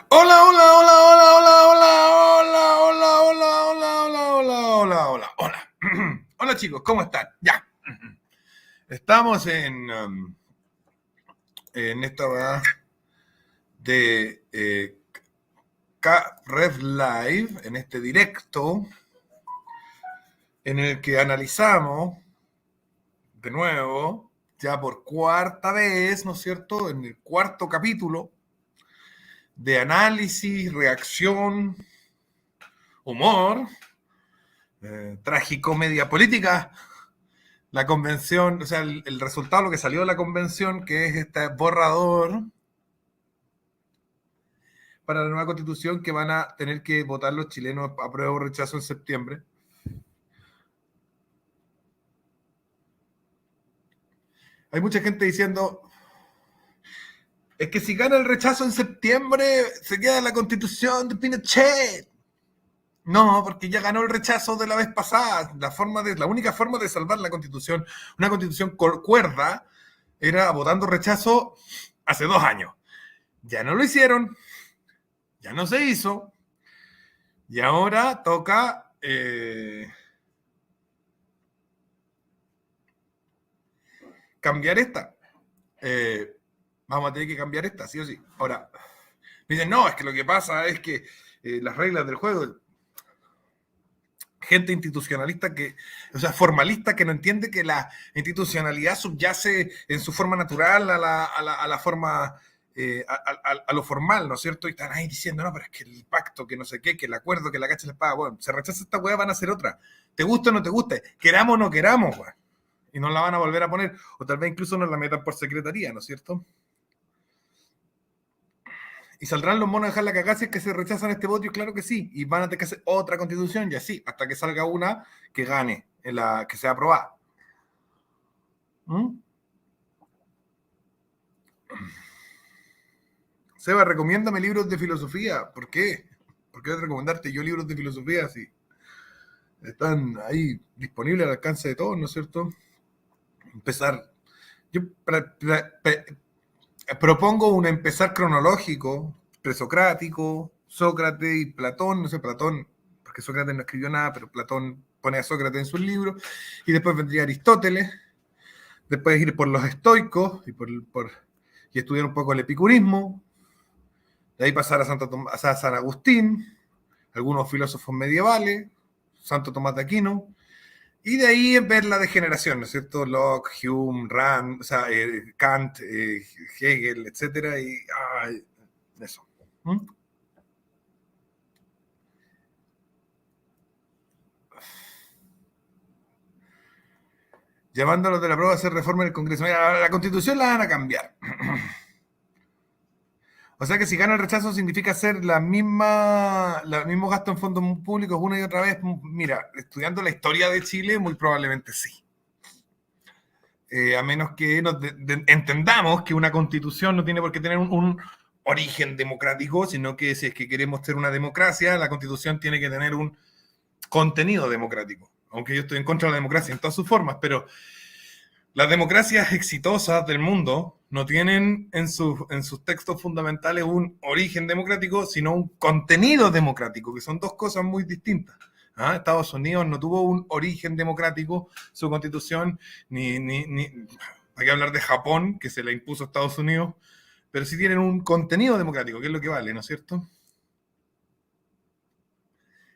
Hola, hola, hola, hola, hola, hola, hola, hola, hola, hola, hola, hola, hola, hola. Hola chicos, ¿cómo están? Ya. Estamos en esta hora de K-Rev Live, en este directo, en el que analizamos de nuevo, ya por cuarta vez, ¿no es cierto?, en el cuarto capítulo de análisis, reacción, humor, tragicomedia política. La convención, o sea, el resultado, lo que salió de la convención, que es este borrador para la nueva constitución que van a tener que votar los chilenos a prueba o rechazo en septiembre. Hay mucha gente diciendo, es que si gana el rechazo en septiembre, se queda la constitución de Pinochet. No, porque ya ganó el rechazo de la vez pasada. La única forma de salvar la constitución, una constitución cuerda, era votando rechazo hace 2 años. Ya no lo hicieron, ya no se hizo, y ahora toca cambiar esta. Vamos a tener que cambiar esta, sí o sí. Ahora, me dicen, no, es que lo que pasa es que las reglas del juego, gente institucionalista o sea, formalista que no entiende que la institucionalidad subyace en su forma natural a la forma, a lo formal, ¿no es cierto? Y están ahí diciendo, no, pero es que el pacto, que no sé qué, que el acuerdo, que la cacha la espada, bueno, se rechaza esta hueá, van a hacer otra. Te guste o no te guste, queramos o no queramos, weón. Y nos la van a volver a poner, o tal vez incluso nos la metan por secretaría, ¿no es cierto? ¿Y saldrán los monos a dejar la cagada si es que se rechazan este voto? Claro que sí. Y van a tener que hacer otra constitución y así, hasta que salga una que gane, que sea aprobada. ¿Mm? Seba, recomiéndame libros de filosofía. ¿Por qué? ¿Por qué recomendarte yo libros de filosofía si están ahí disponibles al alcance de todos, ¿no es cierto? Empezar. Yo propongo un empezar cronológico, presocrático, Sócrates y Platón, no sé, Platón, porque Sócrates no escribió nada, pero Platón pone a Sócrates en sus libros, y después vendría Aristóteles, después ir por los estoicos y estudiar un poco el epicurismo, de ahí pasar a San Agustín, algunos filósofos medievales, Santo Tomás de Aquino, y de ahí ver la degeneración, ¿no es cierto? Locke, Hume, Rand, o sea, Kant, Hegel, etcétera, y eso. ¿Mm? Llamándolos de la prueba a hacer reforma en el Congreso. Mira, la Constitución la van a cambiar. O sea que si gana el rechazo significa hacer el mismo gasto en fondos públicos una y otra vez. Mira, estudiando la historia de Chile, muy probablemente sí. A menos que entendamos que una constitución no tiene por qué tener un origen democrático, sino que si es que queremos ser una democracia, la constitución tiene que tener un contenido democrático. Aunque yo estoy en contra de la democracia en todas sus formas, pero las democracias exitosas del mundo no tienen en sus textos fundamentales un origen democrático, sino un contenido democrático, que son dos cosas muy distintas. ¿Ah? Estados Unidos no tuvo un origen democrático, su constitución, ni hay que hablar de Japón, que se le impuso a Estados Unidos, pero sí tienen un contenido democrático, que es lo que vale, ¿no es cierto?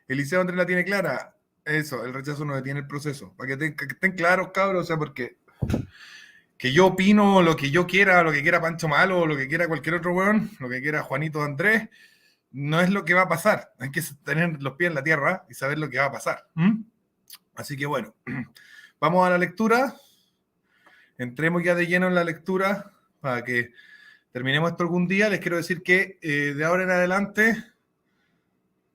Eliseo Andrés la tiene clara. Eso, el rechazo no detiene el proceso. Para que estén claros, cabros, o sea, porque que yo opino lo que yo quiera, lo que quiera Pancho Malo, lo que quiera cualquier otro weón, lo que quiera Juanito Andrés, no es lo que va a pasar. Hay que tener los pies en la tierra y saber lo que va a pasar. ¿Mm? Así que bueno, vamos a la lectura. Entremos ya de lleno en la lectura para que terminemos esto algún día. Les quiero decir que de ahora en adelante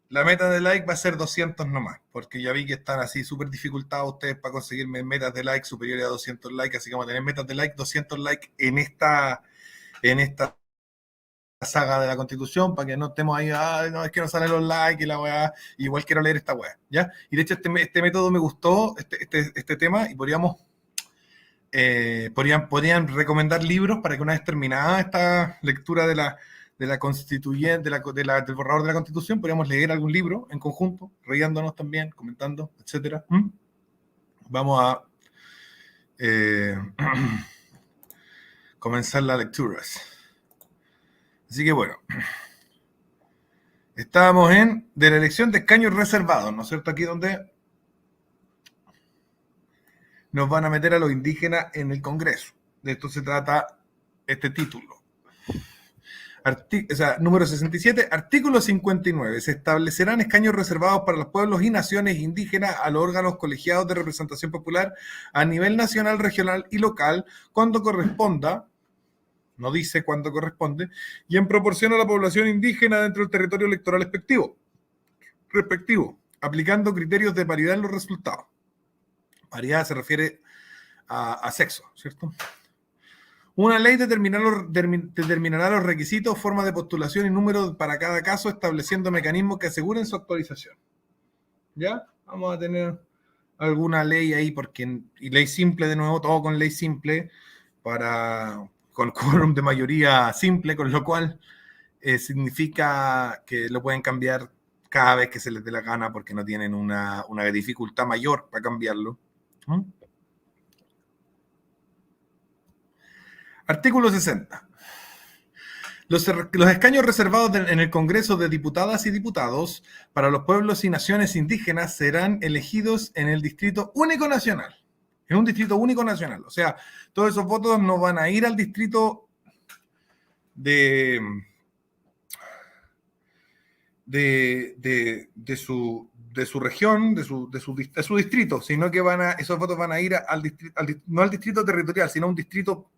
la meta de like va a ser 200 nomás, porque ya vi que están así súper dificultados ustedes para conseguirme metas de like superiores a 200 likes, así que vamos a tener metas de like, 200 likes en esta saga de la Constitución, para que no estemos ahí, no, es que no salen los likes y la weá, igual quiero leer esta weá, ¿ya? Y de hecho este método me gustó, este tema, y podrían recomendar libros para que una vez terminada esta lectura de la constituyente, del borrador de la Constitución, podríamos leer algún libro en conjunto, riéndonos también, comentando, etcétera. Vamos a comenzar las lecturas. Así que bueno, estábamos de la elección de escaños reservados, ¿no es cierto? Aquí donde nos van a meter a los indígenas en el Congreso. De esto se trata este título. Número 67, artículo 59. Se establecerán escaños reservados para los pueblos y naciones indígenas a los órganos colegiados de representación popular a nivel nacional, regional y local cuando corresponda, no dice cuándo corresponde, y en proporción a la población indígena dentro del territorio electoral respectivo, aplicando criterios de paridad en los resultados. Paridad se refiere a sexo, ¿cierto? Una ley determinará los requisitos, forma de postulación y número para cada caso, estableciendo mecanismos que aseguren su actualización. ¿Ya? Vamos a tener alguna ley ahí, y ley simple de nuevo, todo con ley simple, con quórum de mayoría simple, con lo cual significa que lo pueden cambiar cada vez que se les dé la gana porque no tienen una dificultad mayor para cambiarlo. Artículo 60. Los escaños reservados en el Congreso de Diputadas y Diputados para los pueblos y naciones indígenas serán elegidos en el Distrito Único Nacional. En un Distrito Único Nacional. O sea, todos esos votos no van a ir al distrito de su región, de su distrito, sino que esos votos van a ir no al distrito territorial, sino a un distrito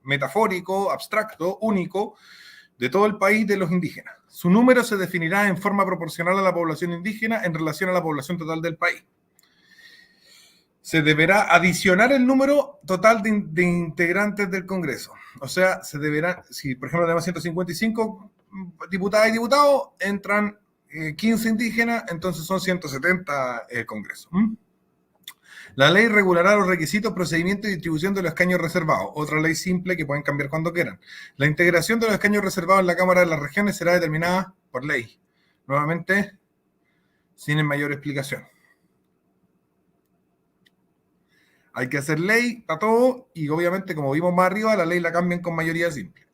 metafórico, abstracto, único, de todo el país de los indígenas. Su número se definirá en forma proporcional a la población indígena en relación a la población total del país. Se deberá adicionar el número total de integrantes del Congreso. O sea, si por ejemplo tenemos 155 diputadas y diputados, entran 15 indígenas, entonces son 170 el Congreso. La ley regulará los requisitos, procedimientos y distribución de los escaños reservados. Otra ley simple que pueden cambiar cuando quieran. La integración de los escaños reservados en la Cámara de las Regiones será determinada por ley. Nuevamente, sin mayor explicación. Hay que hacer ley para todo y obviamente, como vimos más arriba, la ley la cambian con mayoría simple.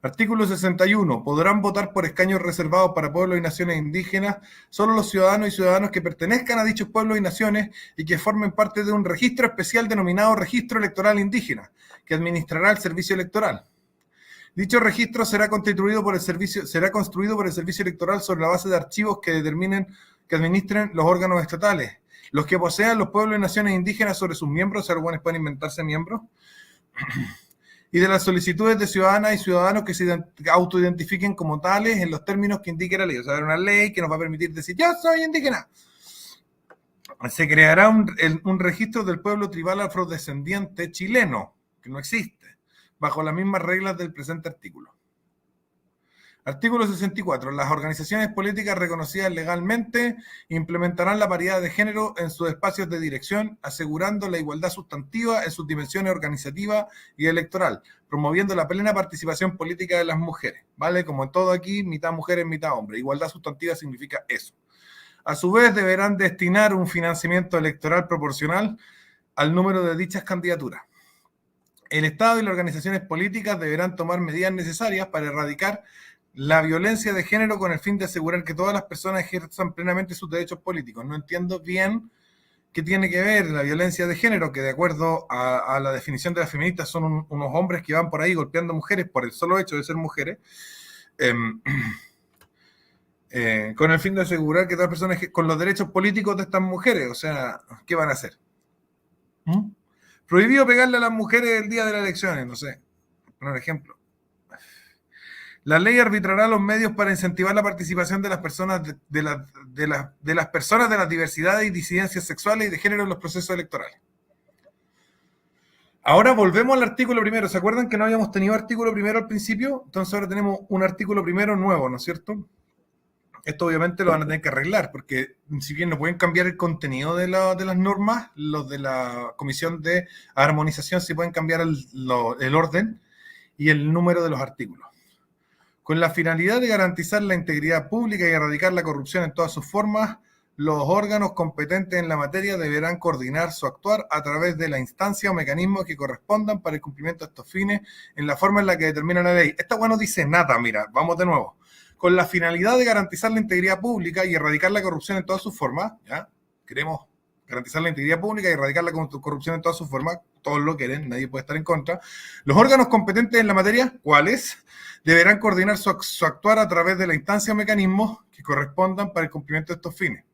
Artículo 61. Podrán votar por escaños reservados para pueblos y naciones indígenas solo los ciudadanos y ciudadanas que pertenezcan a dichos pueblos y naciones y que formen parte de un registro especial denominado Registro Electoral Indígena, que administrará el Servicio Electoral. Dicho registro será construido por el Servicio Electoral sobre la base de archivos que administren los órganos estatales. Los que posean los pueblos y naciones indígenas sobre sus miembros, o sea, los buenos pueden inventarse miembros, y de las solicitudes de ciudadanas y ciudadanos que se autoidentifiquen como tales en los términos que indique la ley. O sea, una ley que nos va a permitir decir, yo soy indígena. Se creará un registro del pueblo tribal afrodescendiente chileno, que no existe, bajo las mismas reglas del presente artículo. Artículo 64. Las organizaciones políticas reconocidas legalmente implementarán la paridad de género en sus espacios de dirección, asegurando la igualdad sustantiva en sus dimensiones organizativa y electoral, promoviendo la plena participación política de las mujeres. ¿Vale? Como en todo aquí, mitad mujeres, mitad hombres. Igualdad sustantiva significa eso. A su vez, deberán destinar un financiamiento electoral proporcional al número de dichas candidaturas. El Estado y las organizaciones políticas deberán tomar medidas necesarias para erradicar la violencia de género con el fin de asegurar que todas las personas ejerzan plenamente sus derechos políticos. No entiendo bien qué tiene que ver la violencia de género, que de acuerdo a la definición de las feministas son unos hombres que van por ahí golpeando mujeres por el solo hecho de ser mujeres, con el fin de asegurar que todas las personas con los derechos políticos de estas mujeres, o sea, ¿qué van a hacer? Prohibido pegarle a las mujeres el día de las elecciones, no sé, por ejemplo. La ley arbitrará los medios para incentivar la participación de las personas de las personas de las diversidades y disidencias sexuales y de género en los procesos electorales. Ahora volvemos al artículo primero. ¿Se acuerdan que no habíamos tenido artículo primero al principio? Entonces ahora tenemos un artículo primero nuevo, ¿no es cierto? Esto obviamente lo van a tener que arreglar, porque si bien no pueden cambiar el contenido de las normas, los de la Comisión de Armonización sí pueden cambiar el orden y el número de los artículos. Con la finalidad de garantizar la integridad pública y erradicar la corrupción en todas sus formas, los órganos competentes en la materia deberán coordinar su actuar a través de la instancia o mecanismos que correspondan para el cumplimiento de estos fines en la forma en la que determina la ley. Esta no dice nada, mira, vamos de nuevo. Con la finalidad de garantizar la integridad pública y erradicar la corrupción en todas sus formas, ¿ya? Queremos garantizar la integridad pública y erradicar la corrupción en todas sus formas, todos lo quieren, nadie puede estar en contra. Los órganos competentes en la materia, ¿cuáles? Deberán coordinar su actuar a través de la instancia o mecanismos que correspondan para el cumplimiento de estos fines.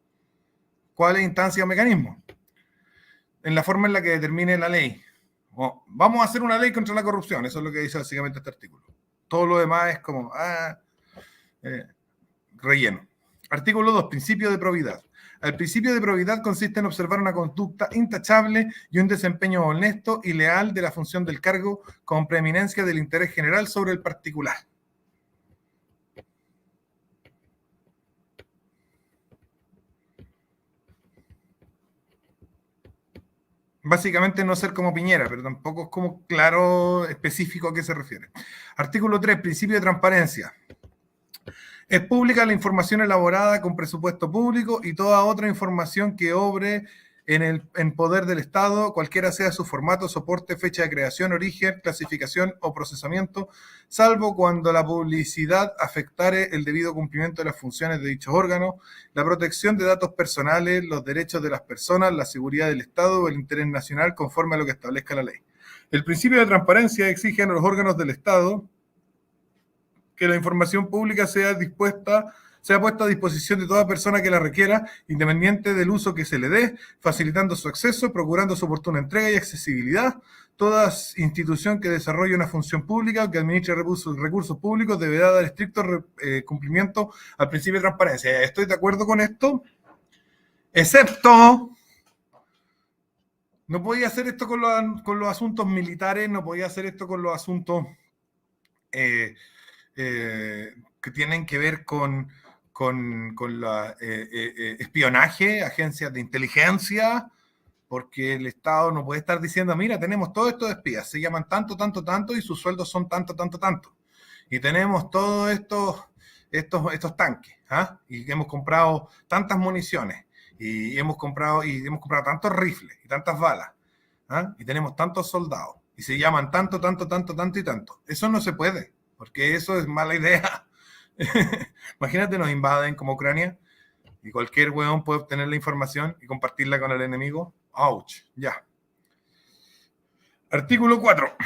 ¿Cuáles instancias o mecanismos? En la forma en la que determine la ley. Vamos a hacer una ley contra la corrupción, eso es lo que dice básicamente este artículo. Todo lo demás es como relleno. Artículo 2, principio de probidad. El principio de probidad consiste en observar una conducta intachable y un desempeño honesto y leal de la función del cargo con preeminencia del interés general sobre el particular. Básicamente no ser como Piñera, pero tampoco es como claro, específico a qué se refiere. Artículo 3, principio de transparencia. Es pública la información elaborada con presupuesto público y toda otra información que obre en poder del Estado, cualquiera sea su formato, soporte, fecha de creación, origen, clasificación o procesamiento, salvo cuando la publicidad afectare el debido cumplimiento de las funciones de dichos órganos, la protección de datos personales, los derechos de las personas, la seguridad del Estado o el interés nacional conforme a lo que establezca la ley. El principio de transparencia exige a los órganos del Estado que la información pública sea puesta a disposición de toda persona que la requiera, independiente del uso que se le dé, facilitando su acceso, procurando su oportuna entrega y accesibilidad. Toda institución que desarrolle una función pública o que administre recursos públicos deberá dar estricto cumplimiento al principio de transparencia. Estoy de acuerdo con esto, excepto... No podía hacer esto con los asuntos militares, no podía hacer esto con los asuntos que tienen que ver con la espionaje, agencias de inteligencia, porque el Estado no puede estar diciendo, mira, tenemos todos estos espías, se llaman tanto, tanto, tanto, y sus sueldos son tanto, tanto, tanto. Y tenemos todos estos tanques, y hemos comprado tantas municiones, y hemos comprado tantos rifles y tantas balas, y tenemos tantos soldados, y se llaman tanto, tanto, tanto, tanto y tanto. Eso no se puede, porque eso es mala idea. Imagínate, nos invaden como Ucrania y cualquier hueón puede obtener la información y compartirla con el enemigo. ¡Auch! Ya. Artículo 4.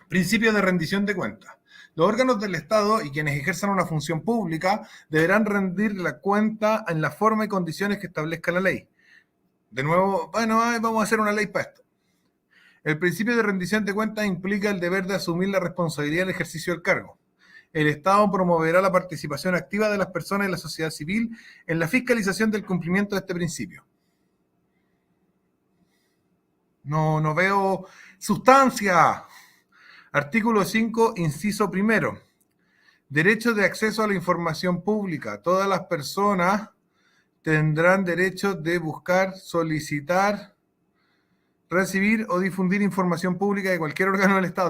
Principio de rendición de cuentas. Los órganos del Estado y quienes ejerzan una función pública deberán rendir la cuenta en la forma y condiciones que establezca la ley. De nuevo, vamos a hacer una ley para esto. El principio de rendición de cuentas implica el deber de asumir la responsabilidad del ejercicio del cargo. El Estado promoverá la participación activa de las personas y la sociedad civil en la fiscalización del cumplimiento de este principio. No veo sustancia. Artículo 5, inciso primero. Derecho de acceso a la información pública. Todas las personas tendrán derecho de buscar, solicitar, recibir o difundir información pública de cualquier órgano del Estado,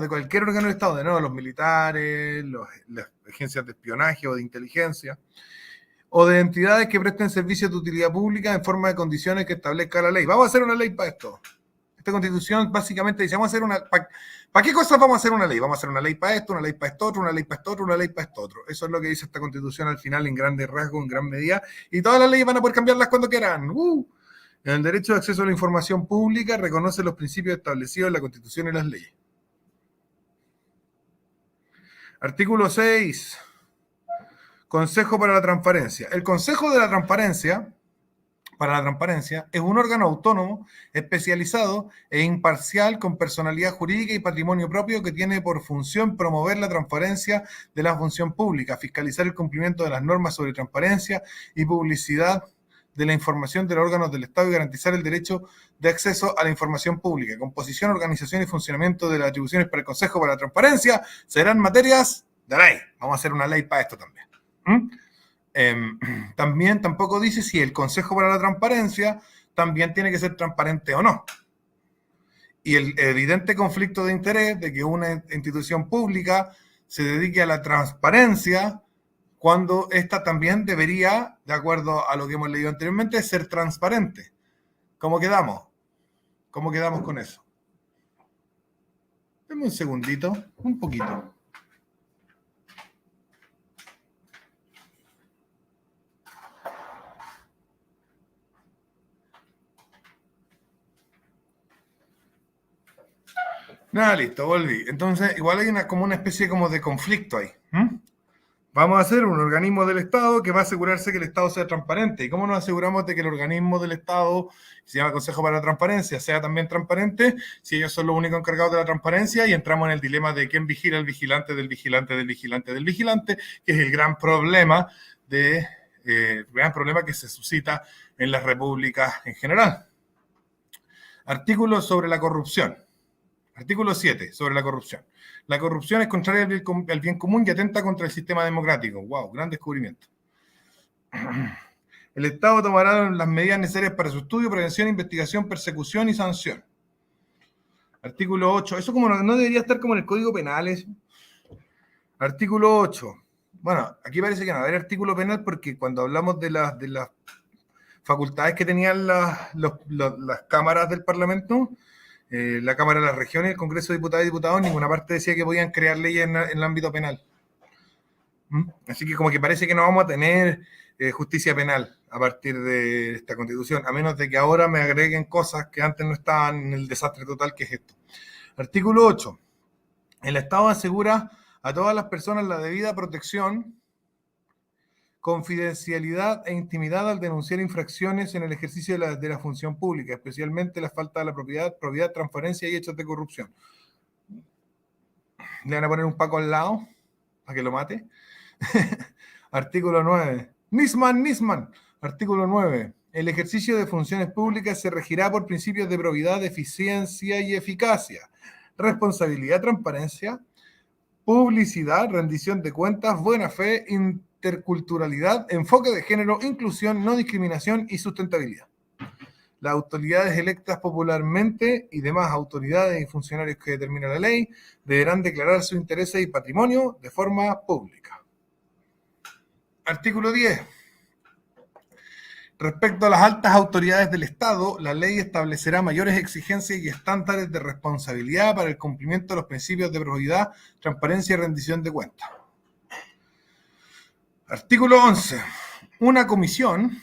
de nuevo, los militares, las agencias de espionaje o de inteligencia, o de entidades que presten servicios de utilidad pública en forma de condiciones que establezca la ley. Vamos a hacer una ley para esto. Esta Constitución básicamente dice, vamos a hacer una... ¿Para qué cosas vamos a hacer una ley? Vamos a hacer una ley para esto, una ley para esto otro, una ley para esto otro, una ley para esto otro. Eso es lo que dice esta Constitución al final en grandes rasgos, en gran medida, y todas las leyes van a poder cambiarlas cuando quieran. El derecho de acceso a la información pública reconoce los principios establecidos en la Constitución y las leyes. Artículo 6. Consejo para la Transparencia. El Consejo de la Transparencia, es un órgano autónomo, especializado e imparcial con personalidad jurídica y patrimonio propio que tiene por función promover la transparencia de la función pública, fiscalizar el cumplimiento de las normas sobre transparencia y publicidad de la información de los órganos del Estado y garantizar el derecho de acceso a la información pública. Composición, organización y funcionamiento de las atribuciones para el Consejo para la Transparencia serán materias de ley. Vamos a hacer una ley para esto también. También tampoco dice si el Consejo para la Transparencia también tiene que ser transparente o no. Y el evidente conflicto de interés de que una institución pública se dedique a la transparencia cuando esta también debería, de acuerdo a lo que hemos leído anteriormente, ser transparente. ¿Cómo quedamos? ¿Cómo quedamos con eso? Deme un segundito, un poquito. Nada, listo, volví. Entonces, igual hay como una especie como de conflicto ahí. Vamos a hacer un organismo del Estado que va a asegurarse que el Estado sea transparente. ¿Y cómo nos aseguramos de que el organismo del Estado, que se llama Consejo para la Transparencia, sea también transparente si ellos son los únicos encargados de la transparencia? Y entramos en el dilema de quién vigila el vigilante del vigilante del vigilante del vigilante, que es el gran problema que se suscita en las repúblicas en general. Artículo sobre la corrupción. Artículo 7, sobre la corrupción. La corrupción es contraria al bien común y atenta contra el sistema democrático. ¡Wow! Gran descubrimiento. El Estado tomará las medidas necesarias para su estudio, prevención, investigación, persecución y sanción. Artículo 8. Eso como no debería estar como en el Código Penal. Eso. Artículo 8. Bueno, aquí parece que no va a haber artículo penal porque cuando hablamos de las facultades que tenían las cámaras del Parlamento, la Cámara de las Regiones, el Congreso de Diputados y Diputados, en ninguna parte decía que podían crear leyes en el ámbito penal. Así que como que parece que no vamos a tener justicia penal a partir de esta Constitución, a menos de que ahora me agreguen cosas que antes no estaban en el desastre total que es esto. Artículo 8. El Estado asegura a todas las personas la debida protección, confidencialidad e intimidad al denunciar infracciones en el ejercicio de la función pública, especialmente la falta de la probidad, transparencia y hechos de corrupción. Le van a poner un Paco al lado para que lo mate. Artículo 9. Nisman. Artículo 9. El ejercicio de funciones públicas se regirá por principios de probidad, eficiencia y eficacia, responsabilidad, transparencia, publicidad, rendición de cuentas, buena fe, interculturalidad, enfoque de género, inclusión, no discriminación y sustentabilidad. Las autoridades electas popularmente y demás autoridades y funcionarios que determina la ley deberán declarar sus intereses y patrimonio de forma pública. Artículo 10. Respecto a las altas autoridades del Estado, la ley establecerá mayores exigencias y estándares de responsabilidad para el cumplimiento de los principios de probidad, transparencia y rendición de cuentas. Artículo 11. Una comisión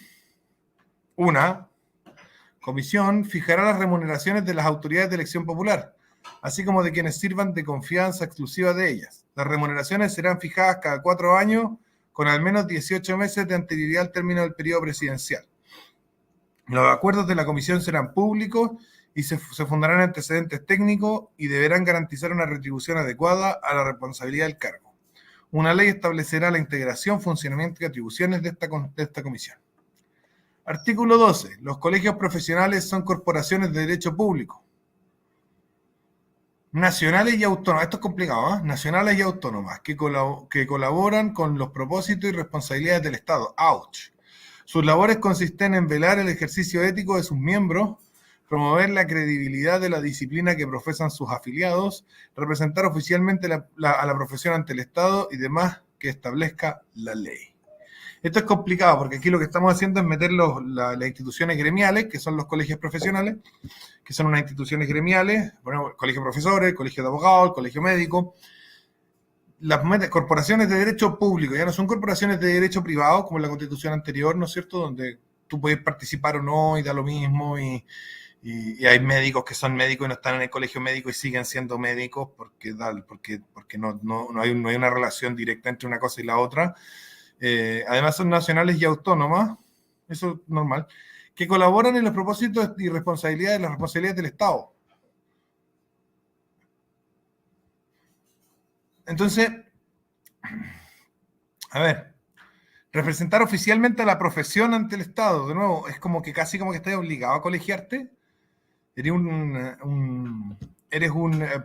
fijará las remuneraciones de las autoridades de elección popular, así como de quienes sirvan de confianza exclusiva de ellas. Las remuneraciones serán fijadas cada 4 años con al menos 18 meses de anterioridad al término del periodo presidencial. Los acuerdos de la comisión serán públicos y se fundarán en antecedentes técnicos y deberán garantizar una retribución adecuada a la responsabilidad del cargo. Una ley establecerá la integración, funcionamiento y atribuciones de esta comisión. Artículo 12. Los colegios profesionales son corporaciones de derecho público, nacionales y autónomas, esto es complicado, nacionales y autónomas, que colaboran con los propósitos y responsabilidades del Estado. ¡Auch! Sus labores consisten en velar el ejercicio ético de sus miembros, promover la credibilidad de la disciplina que profesan sus afiliados, representar oficialmente a la profesión ante el Estado y demás que establezca la ley. Esto es complicado porque aquí lo que estamos haciendo es meter las instituciones gremiales, que son los colegios profesionales, que son unas instituciones gremiales, bueno, el colegio de profesores, el colegio de abogados, el colegio médico, las corporaciones de derecho público, ya no son corporaciones de derecho privado como en la Constitución anterior, ¿no es cierto?, donde tú puedes participar o no y da lo mismo y hay médicos que son médicos y no están en el colegio médico y siguen siendo médicos porque no hay una relación directa entre una cosa y la otra. Además son nacionales y autónomas, eso es normal, que colaboran en los propósitos y las responsabilidades del Estado. Entonces, a ver, representar oficialmente a la profesión ante el Estado, de nuevo, es como que casi como que estás obligado a colegiarte. Eres un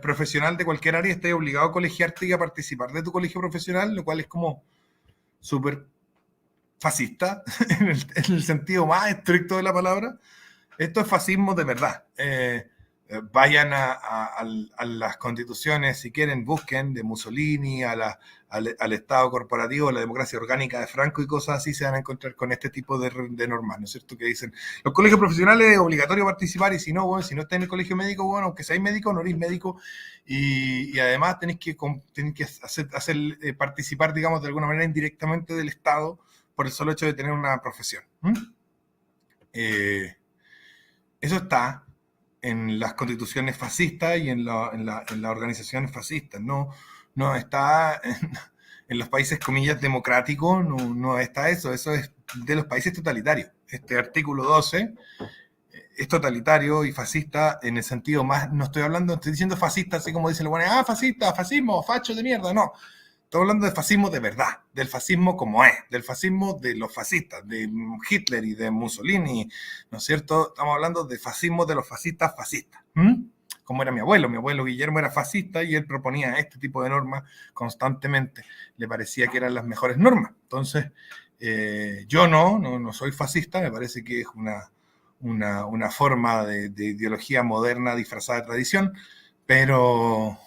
profesional de cualquier área, estás obligado a colegiarte y a participar de tu colegio profesional, lo cual es como súper fascista, en el sentido más estricto de la palabra. Esto es fascismo de verdad. vayan a las constituciones, si quieren, busquen de Mussolini, al Estado corporativo, la democracia orgánica de Franco y cosas así, se van a encontrar con este tipo de normas, ¿no es cierto? Que dicen, los colegios profesionales es obligatorio participar y si no, bueno, si no estás en el colegio médico, bueno, aunque seáis médico, no eres médico y además tenéis que hacer participar, digamos, de alguna manera indirectamente del Estado por el solo hecho de tener una profesión. Eso está en las constituciones fascistas y en las organizaciones fascistas. No está en los países, comillas, democráticos, no está eso. Eso es de los países totalitarios. Este artículo 12 es totalitario y fascista en el sentido más, no estoy hablando, estoy diciendo fascista, así como dicen los buenos, fascista, fascismo, facho de mierda, no. Estoy hablando de fascismo de verdad, del fascismo como es, del fascismo de los fascistas, de Hitler y de Mussolini, ¿no es cierto? Estamos hablando de fascismo de los fascistas fascistas. Como era mi abuelo Guillermo era fascista y él proponía este tipo de normas constantemente, le parecía que eran las mejores normas. Entonces, yo no soy fascista, me parece que es una forma de ideología moderna disfrazada de tradición, pero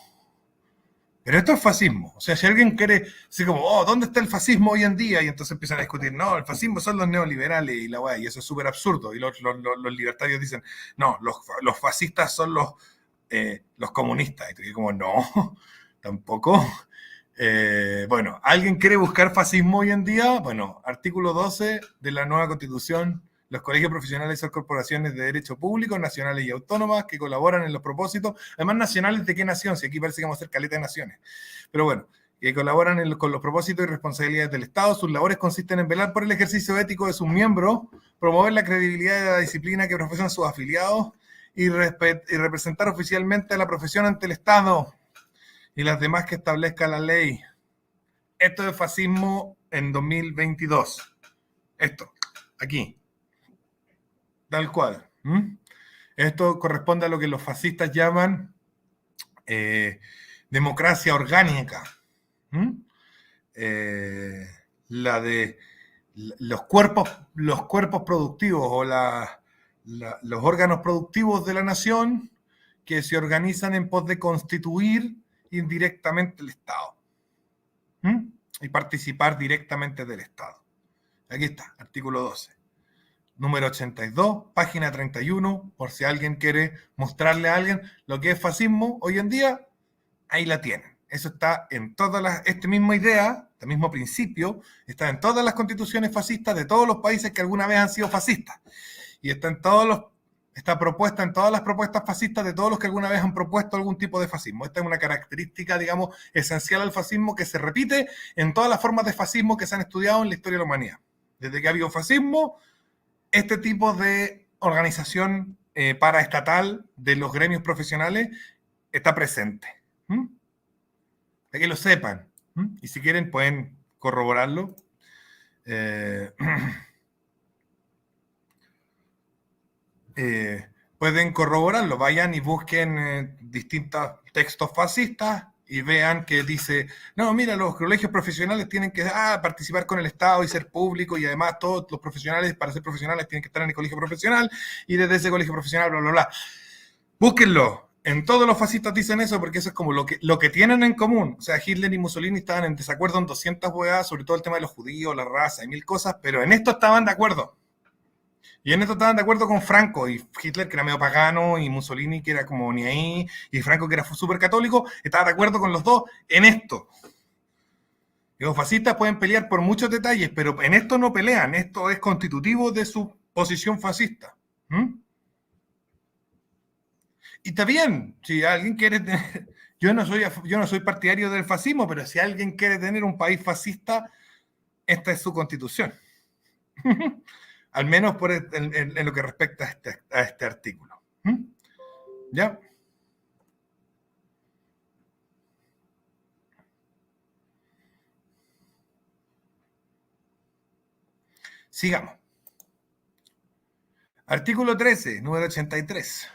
esto es fascismo. O sea, si alguien quiere, así como, ¿dónde está el fascismo hoy en día? Y entonces empiezan a discutir, no, el fascismo son los neoliberales y la weá, y eso es súper absurdo. Y los libertarios dicen, no, los fascistas son los comunistas. Y tú dices como, no, tampoco. Bueno, ¿alguien quiere buscar fascismo hoy en día? Bueno, artículo 12 de la nueva Constitución. Los colegios profesionales son corporaciones de derecho público, nacionales y autónomas, que colaboran en los propósitos, además nacionales de qué nación, si aquí parece que vamos a hacer caleta de naciones, pero bueno, que colaboran con los propósitos y responsabilidades del Estado. Sus labores consisten en velar por el ejercicio ético de sus miembros, promover la credibilidad de la disciplina que profesan sus afiliados y representar oficialmente a la profesión ante el Estado y las demás que establezca la ley. Esto es fascismo en 2022. Esto, aquí. Tal cual. Esto corresponde a lo que los fascistas llaman democracia orgánica. La de los cuerpos productivos o los órganos productivos de la nación que se organizan en pos de constituir indirectamente el Estado y participar directamente del Estado. Aquí está, artículo 12. Número 82, página 31, por si alguien quiere mostrarle a alguien lo que es fascismo hoy en día, ahí la tienen. Eso está en todas esta misma idea, este mismo principio, está en todas las constituciones fascistas de todos los países que alguna vez han sido fascistas. Y está propuesta en todas las propuestas fascistas de todos los que alguna vez han propuesto algún tipo de fascismo. Esta es una característica, digamos, esencial al fascismo que se repite en todas las formas de fascismo que se han estudiado en la historia de la humanidad. Desde que ha habido fascismo, este tipo de organización paraestatal de los gremios profesionales está presente. Para que lo sepan. Y si quieren pueden corroborarlo. Pueden corroborarlo. Vayan y busquen distintos textos fascistas y vean que dice, no, mira, los colegios profesionales tienen que participar con el Estado y ser públicos y además todos los profesionales, para ser profesionales, tienen que estar en el colegio profesional y desde ese colegio profesional, bla, bla, bla. Búsquenlo. En todos los fascistas dicen eso porque eso es como lo que tienen en común. O sea, Hitler y Mussolini estaban en desacuerdo en 200 hueás, sobre todo el tema de los judíos, la raza y mil cosas, pero en esto estaban de acuerdo. Y en esto estaban de acuerdo con Franco, y Hitler, que era medio pagano, y Mussolini, que era como ni ahí, y Franco, que era súper católico, estaba de acuerdo con los dos en esto. Y los fascistas pueden pelear por muchos detalles, pero en esto no pelean, esto es constitutivo de su posición fascista. Y está bien, si alguien quiere tener... Yo no soy partidario del fascismo, pero si alguien quiere tener un país fascista, esta es su constitución. Al menos en lo que respecta a este artículo. ¿Ya? Sigamos. Artículo 13, número 83.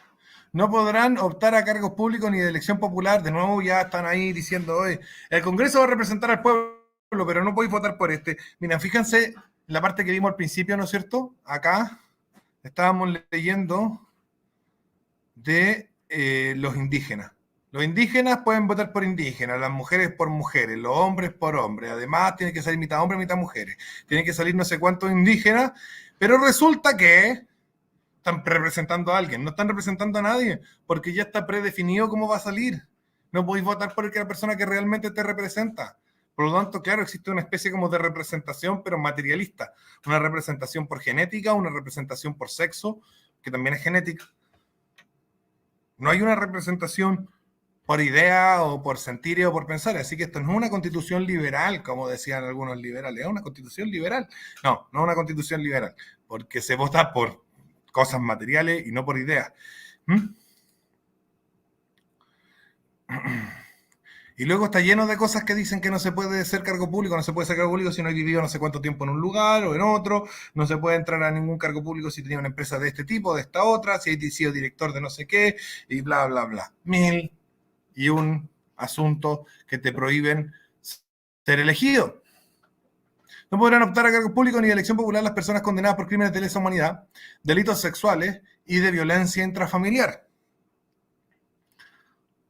No podrán optar a cargos públicos ni de elección popular. De nuevo ya están ahí diciendo, oye, el Congreso va a representar al pueblo, pero no podéis votar por este. Mira, fíjense la parte que vimos al principio, ¿no es cierto? Acá estábamos leyendo de los indígenas. Los indígenas pueden votar por indígenas, las mujeres por mujeres, los hombres por hombres. Además, tiene que salir mitad hombres, mitad mujeres. Tienen que salir no sé cuántos indígenas, pero resulta que están representando a alguien, no están representando a nadie, porque ya está predefinido cómo va a salir. No podéis votar por la persona que realmente te representa. Por lo tanto, claro, existe una especie como de representación, pero materialista. Una representación por genética, una representación por sexo, que también es genética. No hay una representación por idea o por sentir o por pensar. Así que esto no es una constitución liberal, como decían algunos liberales. Es una constitución liberal. No, no es una constitución liberal, porque se vota por cosas materiales y no por ideas. Y luego está lleno de cosas que dicen que no se puede ser cargo público, no se puede ser cargo público si no hay vivido no sé cuánto tiempo en un lugar o en otro, no se puede entrar a ningún cargo público si tenía una empresa de este tipo, de esta otra, si hay sido director de no sé qué, y bla, bla, bla. 1001 asuntos que te prohíben ser elegido. No podrán optar a cargos públicos ni de elección popular las personas condenadas por crímenes de lesa humanidad, delitos sexuales y de violencia intrafamiliar.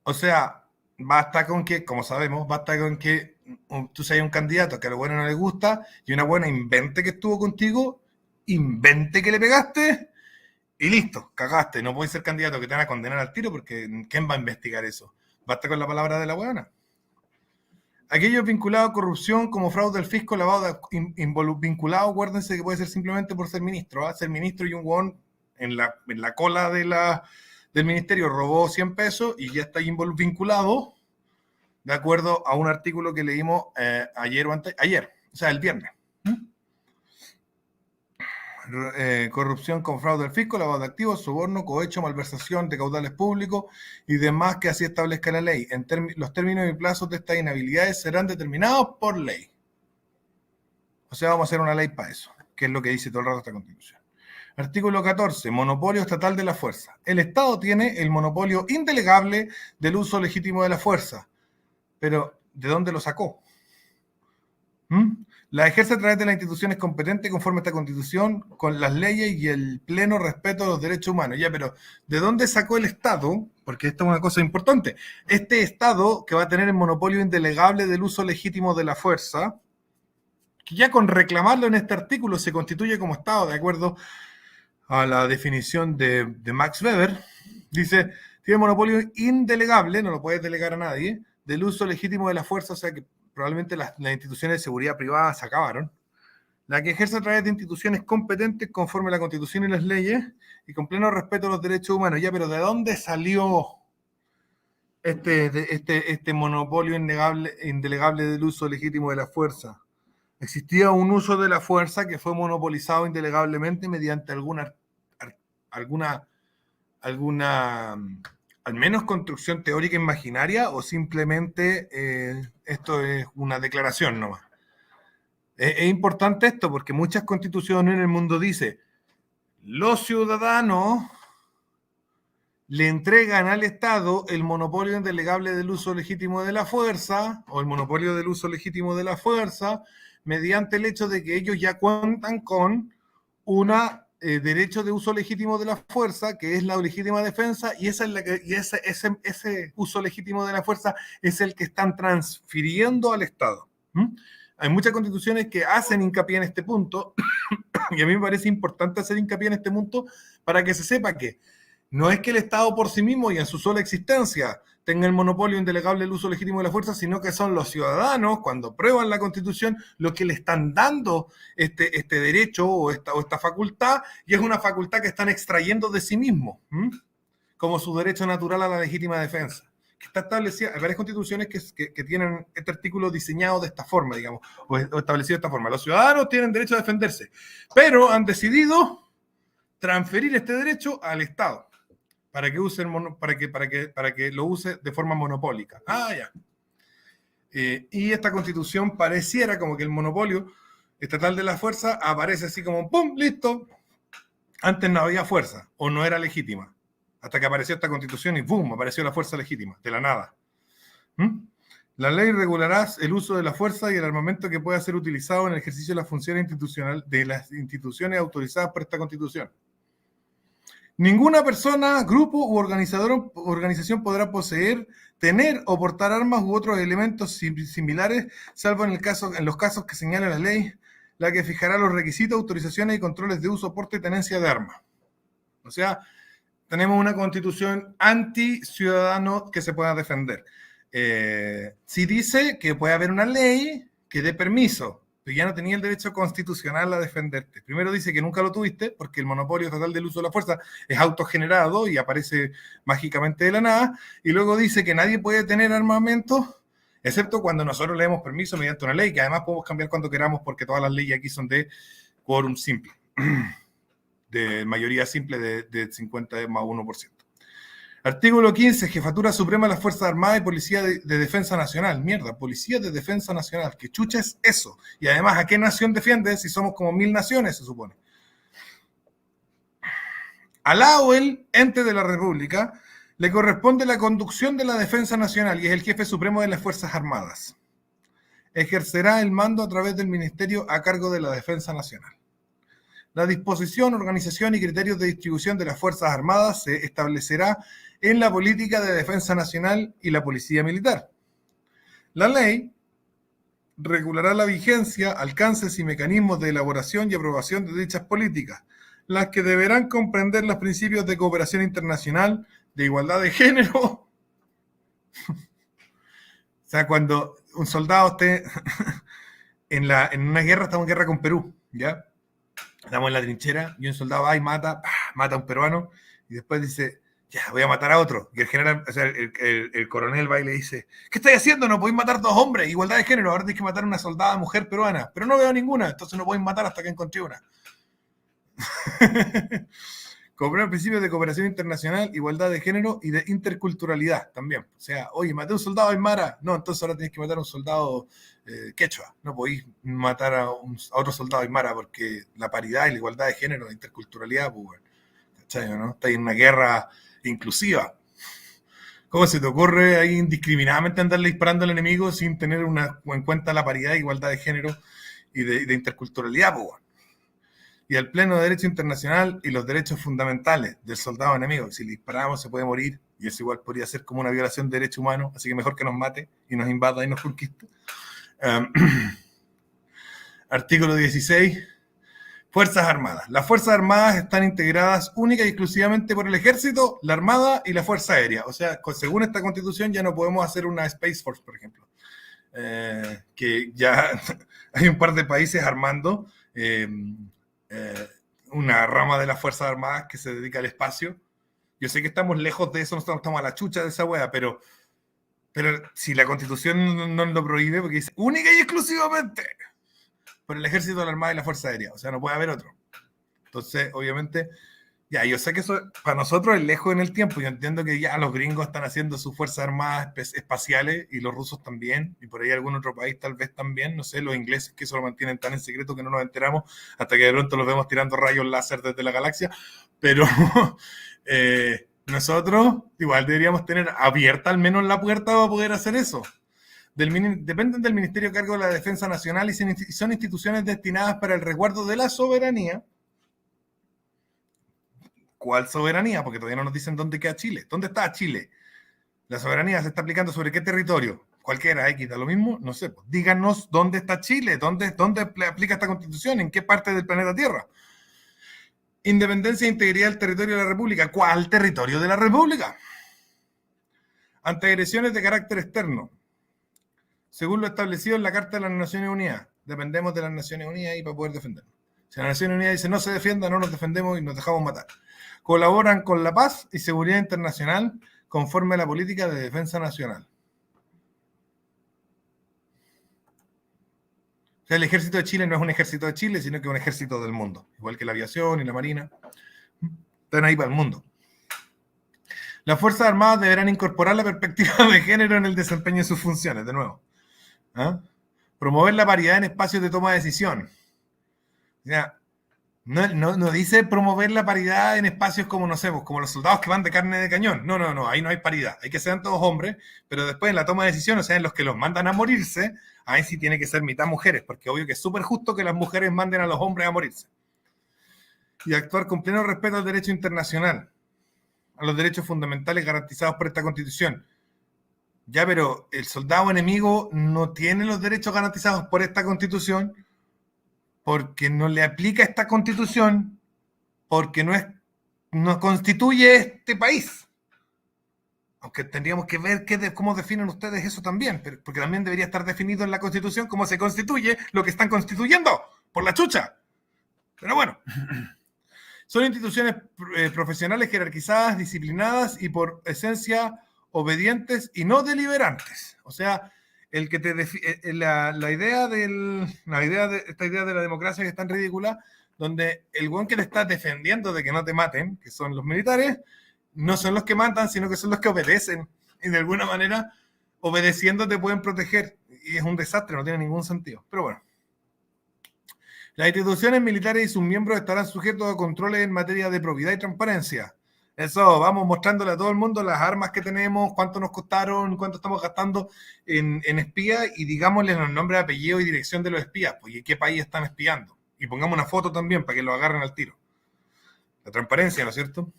O sea, basta con que, como sabemos, basta con que tú seas un candidato que a lo bueno no le gusta y una buena invente que estuvo contigo, invente que le pegaste y listo, cagaste. No puedes ser candidato que te van a condenar al tiro porque ¿quién va a investigar eso? Basta con la palabra de la buena. Aquellos vinculados a corrupción como fraude del fisco, lavado vinculado, acuérdense que puede ser simplemente por ser ministro. Ser ministro y un huevón en la cola del ministerio robó 100 pesos y ya está vinculado de acuerdo a un artículo que leímos ayer, o sea, el viernes. Corrupción con fraude del fisco, lavado de activos, soborno, cohecho, malversación de caudales públicos y demás que así establezca la ley. Los términos y plazos de estas inhabilidades serán determinados por ley. O sea, vamos a hacer una ley para eso, que es lo que dice todo el rato esta Constitución. Artículo 14. Monopolio estatal de la fuerza. El Estado tiene el monopolio indelegable del uso legítimo de la fuerza. Pero, ¿de dónde lo sacó? La ejerce a través de las instituciones competentes conforme a esta Constitución, con las leyes y el pleno respeto a los derechos humanos. Ya, pero ¿de dónde sacó el Estado? Porque esto es una cosa importante. Este Estado que va a tener el monopolio indelegable del uso legítimo de la fuerza, que ya con reclamarlo en este artículo se constituye como Estado, de acuerdo a la definición de Max Weber, dice, tiene monopolio indelegable, no lo puedes delegar a nadie, del uso legítimo de la fuerza, o sea que probablemente las instituciones de seguridad privada se acabaron, la que ejerce a través de instituciones competentes conforme a la Constitución y las leyes y con pleno respeto a los derechos humanos. Ya, pero ¿de dónde salió este monopolio indelegable del uso legítimo de la fuerza? Existía un uso de la fuerza que fue monopolizado indelegablemente mediante alguna al menos construcción teórica imaginaria o simplemente esto es una declaración nomás. Es importante esto porque muchas constituciones en el mundo dicen los ciudadanos le entregan al Estado el monopolio indelegable del uso legítimo de la fuerza o el monopolio del uso legítimo de la fuerza mediante el hecho de que ellos ya cuentan con una derecho de uso legítimo de la fuerza, que es la legítima defensa, y ese uso legítimo de la fuerza es el que están transfiriendo al Estado. Hay muchas constituciones que hacen hincapié en este punto, y a mí me parece importante hacer hincapié en este punto para que se sepa que no es que el Estado por sí mismo y en su sola existencia tenga el monopolio indelegable del uso legítimo de la fuerza, sino que son los ciudadanos, cuando aprueban la Constitución, los que le están dando este derecho o esta facultad, y es una facultad que están extrayendo de sí mismos, como su derecho natural a la legítima defensa, que está establecida. Hay varias constituciones que tienen este artículo diseñado de esta forma, digamos, o establecido de esta forma. Los ciudadanos tienen derecho a defenderse, pero han decidido transferir este derecho al Estado para que lo use de forma monopólica. Ya. Y esta Constitución pareciera como que el monopolio estatal de la fuerza aparece así como ¡pum! Listo. Antes no había fuerza o no era legítima. Hasta que apareció esta Constitución y ¡pum! Apareció la fuerza legítima, de la nada. La ley regulará el uso de la fuerza y el armamento que pueda ser utilizado en el ejercicio de las funciones institucionales de las instituciones autorizadas por esta Constitución. Ninguna persona, grupo u organización podrá poseer, tener o portar armas u otros elementos similares, salvo en los casos que señala la ley, la que fijará los requisitos, autorizaciones y controles de uso, porte y tenencia de armas. O sea, tenemos una constitución anti-ciudadano que se pueda defender. Sí dice que puede haber una ley que dé permiso, pero ya no tenía el derecho constitucional a defenderte. Primero dice que nunca lo tuviste, porque el monopolio total del uso de la fuerza es autogenerado y aparece mágicamente de la nada, y luego dice que nadie puede tener armamento, excepto cuando nosotros le demos permiso mediante una ley, que además podemos cambiar cuando queramos, porque todas las leyes aquí son de quórum simple, de mayoría simple de 50 más 1%. Artículo 15, Jefatura Suprema de las Fuerzas Armadas y Policía de Defensa Nacional. Mierda, Policía de Defensa Nacional. ¿Qué chucha es eso? Y además, ¿a qué nación defiende si somos como 1000 naciones, se supone? A la o el ente de la República le corresponde la conducción de la defensa nacional y es el jefe supremo de las Fuerzas Armadas. Ejercerá el mando a través del Ministerio a cargo de la Defensa Nacional. La disposición, organización y criterios de distribución de las Fuerzas Armadas se establecerá en la política de defensa nacional y la policía militar. La ley regulará la vigencia, alcances y mecanismos de elaboración y aprobación de dichas políticas, las que deberán comprender los principios de cooperación internacional, de igualdad de género. O sea, cuando un soldado esté en una guerra, estamos en guerra con Perú, ¿ya? Estamos en la trinchera y un soldado va y mata a un peruano y después dice, ya, voy a matar a otro. Y el general, o sea, el coronel va y le dice, ¿qué estáis haciendo? No podéis matar dos hombres, igualdad de género, ahora tenéis que matar a una soldada mujer peruana. Pero no veo ninguna, entonces no podéis matar hasta que encontré una. Cooperar principios de cooperación internacional, igualdad de género y de interculturalidad también. O sea, oye, maté a un soldado aymara. No, entonces ahora tienes que matar a un soldado quechua. No podéis matar a otro soldado aymara porque la paridad y la igualdad de género, la interculturalidad, pues, bueno, ¿cachai, no? Está en una guerra inclusiva. ¿Cómo se te ocurre ahí indiscriminadamente andarle disparando al enemigo sin tener en cuenta la paridad, igualdad de género y de interculturalidad, pues, bueno? Y el pleno derecho internacional y los derechos fundamentales del soldado enemigo. Si le disparamos se puede morir y eso igual podría ser como una violación de derechos humanos, así que mejor que nos mate y nos invada y nos conquiste. Artículo 16. Fuerzas Armadas. Las Fuerzas Armadas están integradas única y exclusivamente por el Ejército, la Armada y la Fuerza Aérea. O sea, según esta Constitución ya no podemos hacer una Space Force, por ejemplo. Que ya hay un par de países armando una rama de las Fuerzas Armadas que se dedica al espacio. Yo sé que estamos lejos de eso, no estamos a la chucha de esa wea, pero si la Constitución no lo prohíbe, porque dice única y exclusivamente por el Ejército, la Armada y la Fuerza Aérea, o sea, no puede haber otro. Entonces, obviamente, ya, yo sé que eso para nosotros es lejos en el tiempo. Yo entiendo que ya los gringos están haciendo sus fuerzas armadas espaciales y los rusos también, y por ahí algún otro país tal vez también, no sé, los ingleses que eso lo mantienen tan en secreto que no nos enteramos hasta que de pronto los vemos tirando rayos láser desde la galaxia, pero nosotros igual deberíamos tener abierta al menos la puerta para poder hacer eso. Dependen del Ministerio a cargo de la Defensa Nacional y son instituciones destinadas para el resguardo de la soberanía. ¿Cuál soberanía? Porque todavía no nos dicen dónde queda Chile. ¿Dónde está Chile? La soberanía se está aplicando sobre qué territorio. Cualquiera, X, da lo mismo, no sé. Pues, díganos dónde está Chile, dónde aplica esta Constitución, en qué parte del planeta Tierra. Independencia e integridad del territorio de la República. ¿Cuál territorio de la República? Ante agresiones de carácter externo. Según lo establecido en la Carta de las Naciones Unidas. Dependemos de las Naciones Unidas y para poder defendernos. Si la Naciones Unidas dice no se defienda, no nos defendemos y nos dejamos matar. Colaboran con la paz y seguridad internacional conforme a la política de defensa nacional. O sea, el ejército de Chile no es un ejército de Chile, sino que es un ejército del mundo. Igual que la aviación y la marina. Están ahí para el mundo. Las Fuerzas Armadas deberán incorporar la perspectiva de género en el desempeño de sus funciones, de nuevo. ¿Ah? Promover la paridad en espacios de toma de decisión. O sea, no dice promover la paridad en espacios como, no sé, como los soldados que van de carne de cañón. No, ahí no hay paridad. Hay que ser todos hombres, pero después en la toma de decisión, o sea, en los que los mandan a morirse, ahí sí tiene que ser mitad mujeres, porque obvio que es súper justo que las mujeres manden a los hombres a morirse. y actuar con pleno respeto al derecho internacional, a los derechos fundamentales garantizados por esta Constitución. Ya, pero el soldado enemigo no tiene los derechos garantizados por esta Constitución porque no le aplica esta Constitución, porque no constituye este país. Aunque tendríamos que ver cómo definen ustedes eso también, porque también debería estar definido en la Constitución cómo se constituye lo que están constituyendo, por la chucha. Pero bueno, son instituciones profesionales jerarquizadas, disciplinadas y por esencia obedientes y no deliberantes. O sea, el que la idea de esta idea de la democracia que es tan ridícula, donde el buen que te está defendiendo de que no te maten, que son los militares, no son los que matan, sino que son los que obedecen. Y de alguna manera, obedeciendo te pueden proteger. Y es un desastre, no tiene ningún sentido. Pero bueno. Las instituciones militares y sus miembros estarán sujetos a controles en materia de probidad y transparencia. Eso, vamos mostrándole a todo el mundo las armas que tenemos, cuánto nos costaron, cuánto estamos gastando en espías y digámosles los nombres, apellidos y dirección de los espías, pues, y qué país están espiando. Y pongamos una foto también para que lo agarren al tiro. La transparencia, ¿no es cierto?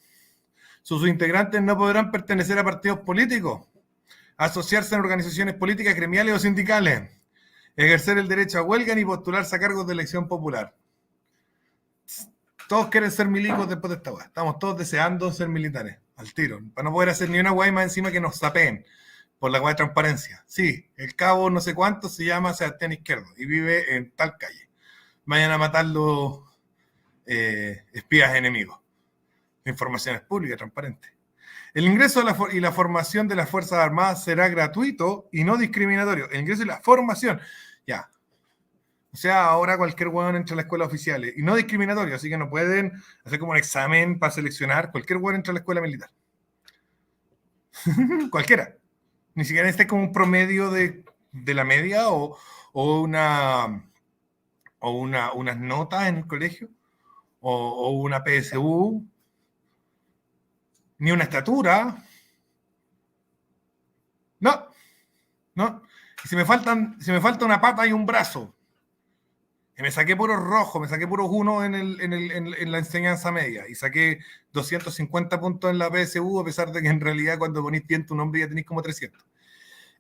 Sus integrantes no podrán pertenecer a partidos políticos, asociarse en organizaciones políticas, gremiales o sindicales, ejercer el derecho a huelga ni postularse a cargos de elección popular. Todos quieren ser milicos después de esta weá. Estamos todos deseando ser militares, al tiro, para no poder hacer ni una weá más encima que nos sapeen por la weá de transparencia. Sí, el cabo no sé cuánto se llama Sebastián Izquierdo y vive en tal calle. Vayan a matar los espías enemigos. La información es pública, transparente. El ingreso y la formación de las Fuerzas Armadas será gratuito y no discriminatorio. El ingreso y la formación, ya. O sea, ahora cualquier hueón entra a la escuela oficial y no discriminatorio, así que no pueden hacer como un examen para seleccionar. Cualquier hueón entra a la escuela militar. Cualquiera. Ni siquiera este como un promedio de la media o unas notas en el colegio o una PSU. Ni una estatura. No. Y si me falta una pata y un brazo. Y me saqué puros rojos, me saqué puros unos en la enseñanza media. Y saqué 250 puntos en la PSU, a pesar de que en realidad cuando ponís bien tu nombre ya tenéis como 300.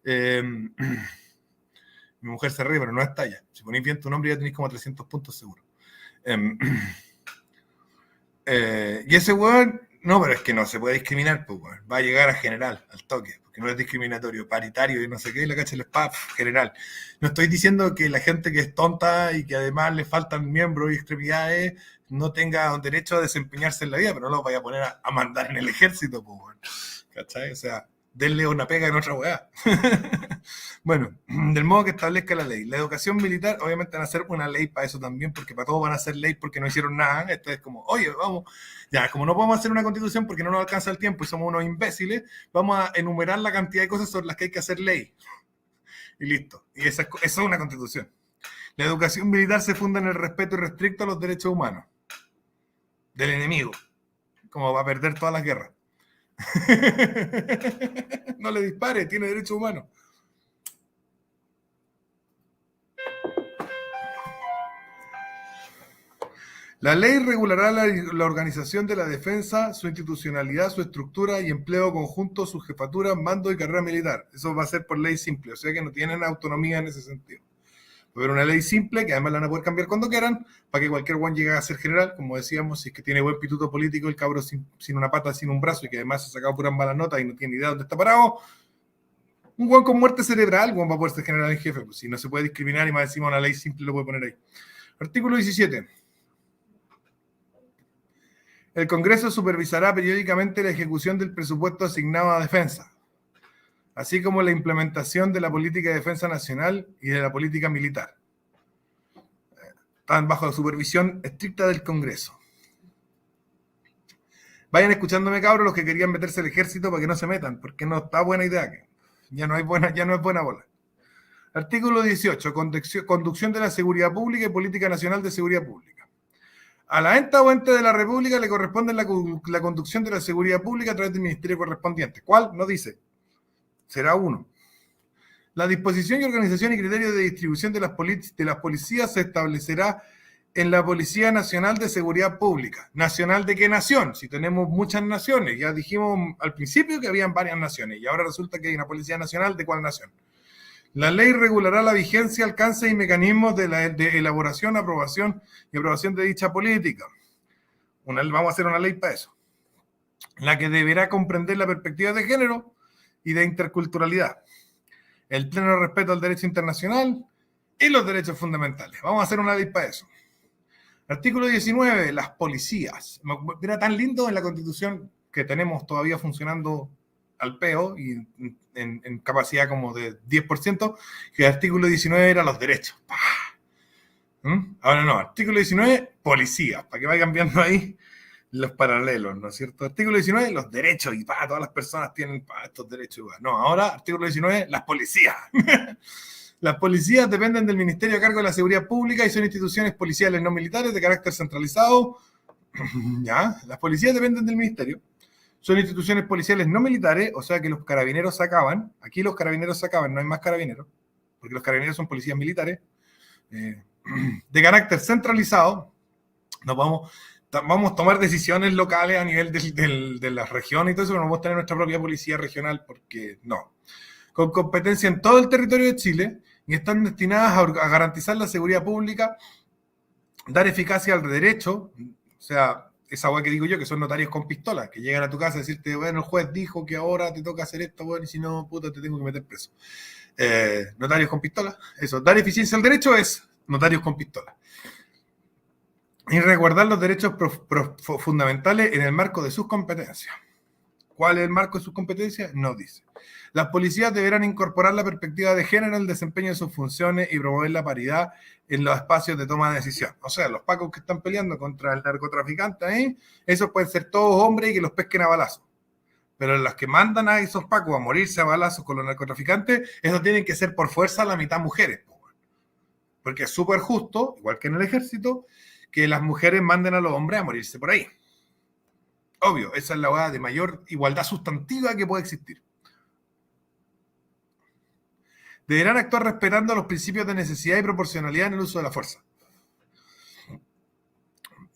Mi mujer se ríe, pero no es talla. Si ponís bien tu nombre ya tenéis como 300 puntos seguro. Y ese weón, no, pero es que no se puede discriminar, pues, weón. Va a llegar a general, al toque, porque no es discriminatorio, paritario y no sé qué, y la cacha el spa, general. No estoy diciendo que la gente que es tonta y que además le faltan miembros y extremidades no tenga derecho a desempeñarse en la vida, pero no lo vaya a poner a mandar en el ejército, pues, weón. ¿Cachai? O sea, denle una pega en otra weá. Bueno, del modo que establezca la ley. La educación militar, obviamente van a hacer una ley para eso también, porque para todos van a hacer ley porque no hicieron nada. Esto es como, oye, vamos, ya, como no podemos hacer una constitución porque no nos alcanza el tiempo y somos unos imbéciles, vamos a enumerar la cantidad de cosas sobre las que hay que hacer ley. Y listo. Y eso es una constitución. La educación militar se funda en el respeto irrestricto a los derechos humanos del enemigo, como va a perder todas las guerras. No le dispare, tiene derechos humanos. La ley regulará la organización de la defensa, su institucionalidad, su estructura y empleo conjunto, su jefatura, mando y carrera militar. Eso va a ser por ley simple, o sea que no tienen autonomía en ese sentido. Va a haber una ley simple que además la van a poder cambiar cuando quieran, para que cualquier guan llegue a ser general, como decíamos, si es que tiene buen pituto político, el cabro sin una pata, sin un brazo y que además se ha sacado puras malas notas y no tiene idea de dónde está parado. Un guan con muerte cerebral, guan va a poder ser general en jefe, pues si no se puede discriminar y más encima una ley simple lo puede poner ahí. Artículo 17. El Congreso supervisará periódicamente la ejecución del presupuesto asignado a defensa, así como la implementación de la política de defensa nacional y de la política militar. Están bajo la supervisión estricta del Congreso. Vayan escuchándome, cabros, los que querían meterse al ejército para que no se metan, porque no está buena idea. Ya no es buena bola. Artículo 18. Conducción de la seguridad pública y política nacional de seguridad pública. A la enta o ente de la República le corresponde la conducción de la seguridad pública a través del ministerio correspondiente. ¿Cuál? No dice. Será uno. La disposición y organización y criterios de distribución de las policías se establecerá en la Policía Nacional de Seguridad Pública. ¿Nacional de qué nación? Si tenemos muchas naciones. Ya dijimos al principio que habían varias naciones y ahora resulta que hay una Policía Nacional de cuál nación. La ley regulará la vigencia, alcance y mecanismos de elaboración, aprobación y aprobación de dicha política. Vamos a hacer una ley para eso. La que deberá comprender la perspectiva de género y de interculturalidad, el pleno respeto al derecho internacional y los derechos fundamentales. Vamos a hacer una ley para eso. Artículo 19, las policías. Era tan lindo en la Constitución que tenemos todavía funcionando al peo y en capacidad como de 10%, que el artículo 19 era los derechos. Ahora no, artículo 19, policías, para que vayan viendo ahí los paralelos, ¿no es cierto? Artículo 19, los derechos, y todas las personas tienen estos derechos igual. No, ahora, artículo 19, las policías. Las policías dependen del Ministerio a cargo de la Seguridad Pública y son instituciones policiales no militares de carácter centralizado. ¿Ya? Las policías dependen del Ministerio. Son instituciones policiales no militares, o sea que los carabineros se acaban. Aquí los carabineros se acaban, no hay más carabineros, porque los carabineros son policías militares. De carácter centralizado. Vamos a tomar decisiones locales a nivel de la región y todo eso, pero no vamos a tener nuestra propia policía regional, porque no. Con competencia en todo el territorio de Chile y están destinadas a garantizar la seguridad pública, dar eficacia al derecho, o sea, esa hueá que digo yo, que son notarios con pistolas, que llegan a tu casa a decirte, bueno, el juez dijo que ahora te toca hacer esto, bueno, y si no, puta, te tengo que meter preso. Notarios con pistolas, eso, dar eficiencia al derecho es notarios con pistolas. Y resguardar los derechos fundamentales en el marco de sus competencias. ¿Cuál es el marco de sus competencias? No dice. Las policías deberán incorporar la perspectiva de género en el desempeño de sus funciones y promover la paridad en los espacios de toma de decisión. O sea, los pacos que están peleando contra el narcotraficante, esos pueden ser todos hombres y que los pesquen a balazos. Pero los que mandan a esos pacos a morirse a balazos con los narcotraficantes, esos tienen que ser por fuerza la mitad mujeres. Porque es súper justo, igual que en el ejército, que las mujeres manden a los hombres a morirse por ahí. Obvio, esa es la hueá de mayor igualdad sustantiva que puede existir. Deberán actuar respetando los principios de necesidad y proporcionalidad en el uso de la fuerza.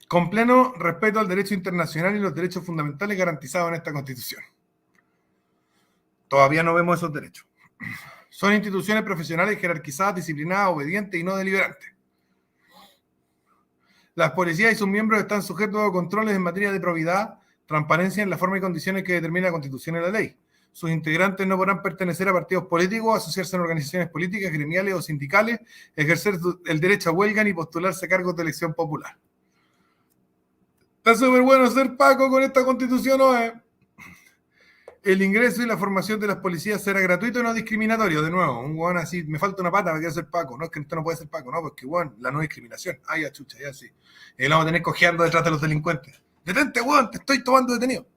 Con pleno respeto al derecho internacional y los derechos fundamentales garantizados en esta Constitución. Todavía no vemos esos derechos. Son instituciones profesionales jerarquizadas, disciplinadas, obedientes y no deliberantes. Las policías y sus miembros están sujetos a controles en materia de probidad, transparencia en la forma y condiciones que determina la Constitución y la ley. Sus integrantes no podrán pertenecer a partidos políticos, asociarse en organizaciones políticas, gremiales o sindicales, ejercer el derecho a huelga ni postularse a cargos de elección popular. Está súper bueno ser Paco con esta Constitución, ¿no? El ingreso y la formación de las policías será gratuito y no discriminatorio. De nuevo, un hueón así, me falta una pata para que ser Paco. No es que usted no puede ser Paco, no, porque hueón, la no discriminación. Ay, ya chucha, ya sí. Y lo vamos a tener cojeando detrás de los delincuentes. Detente, hueón, te estoy tomando detenido.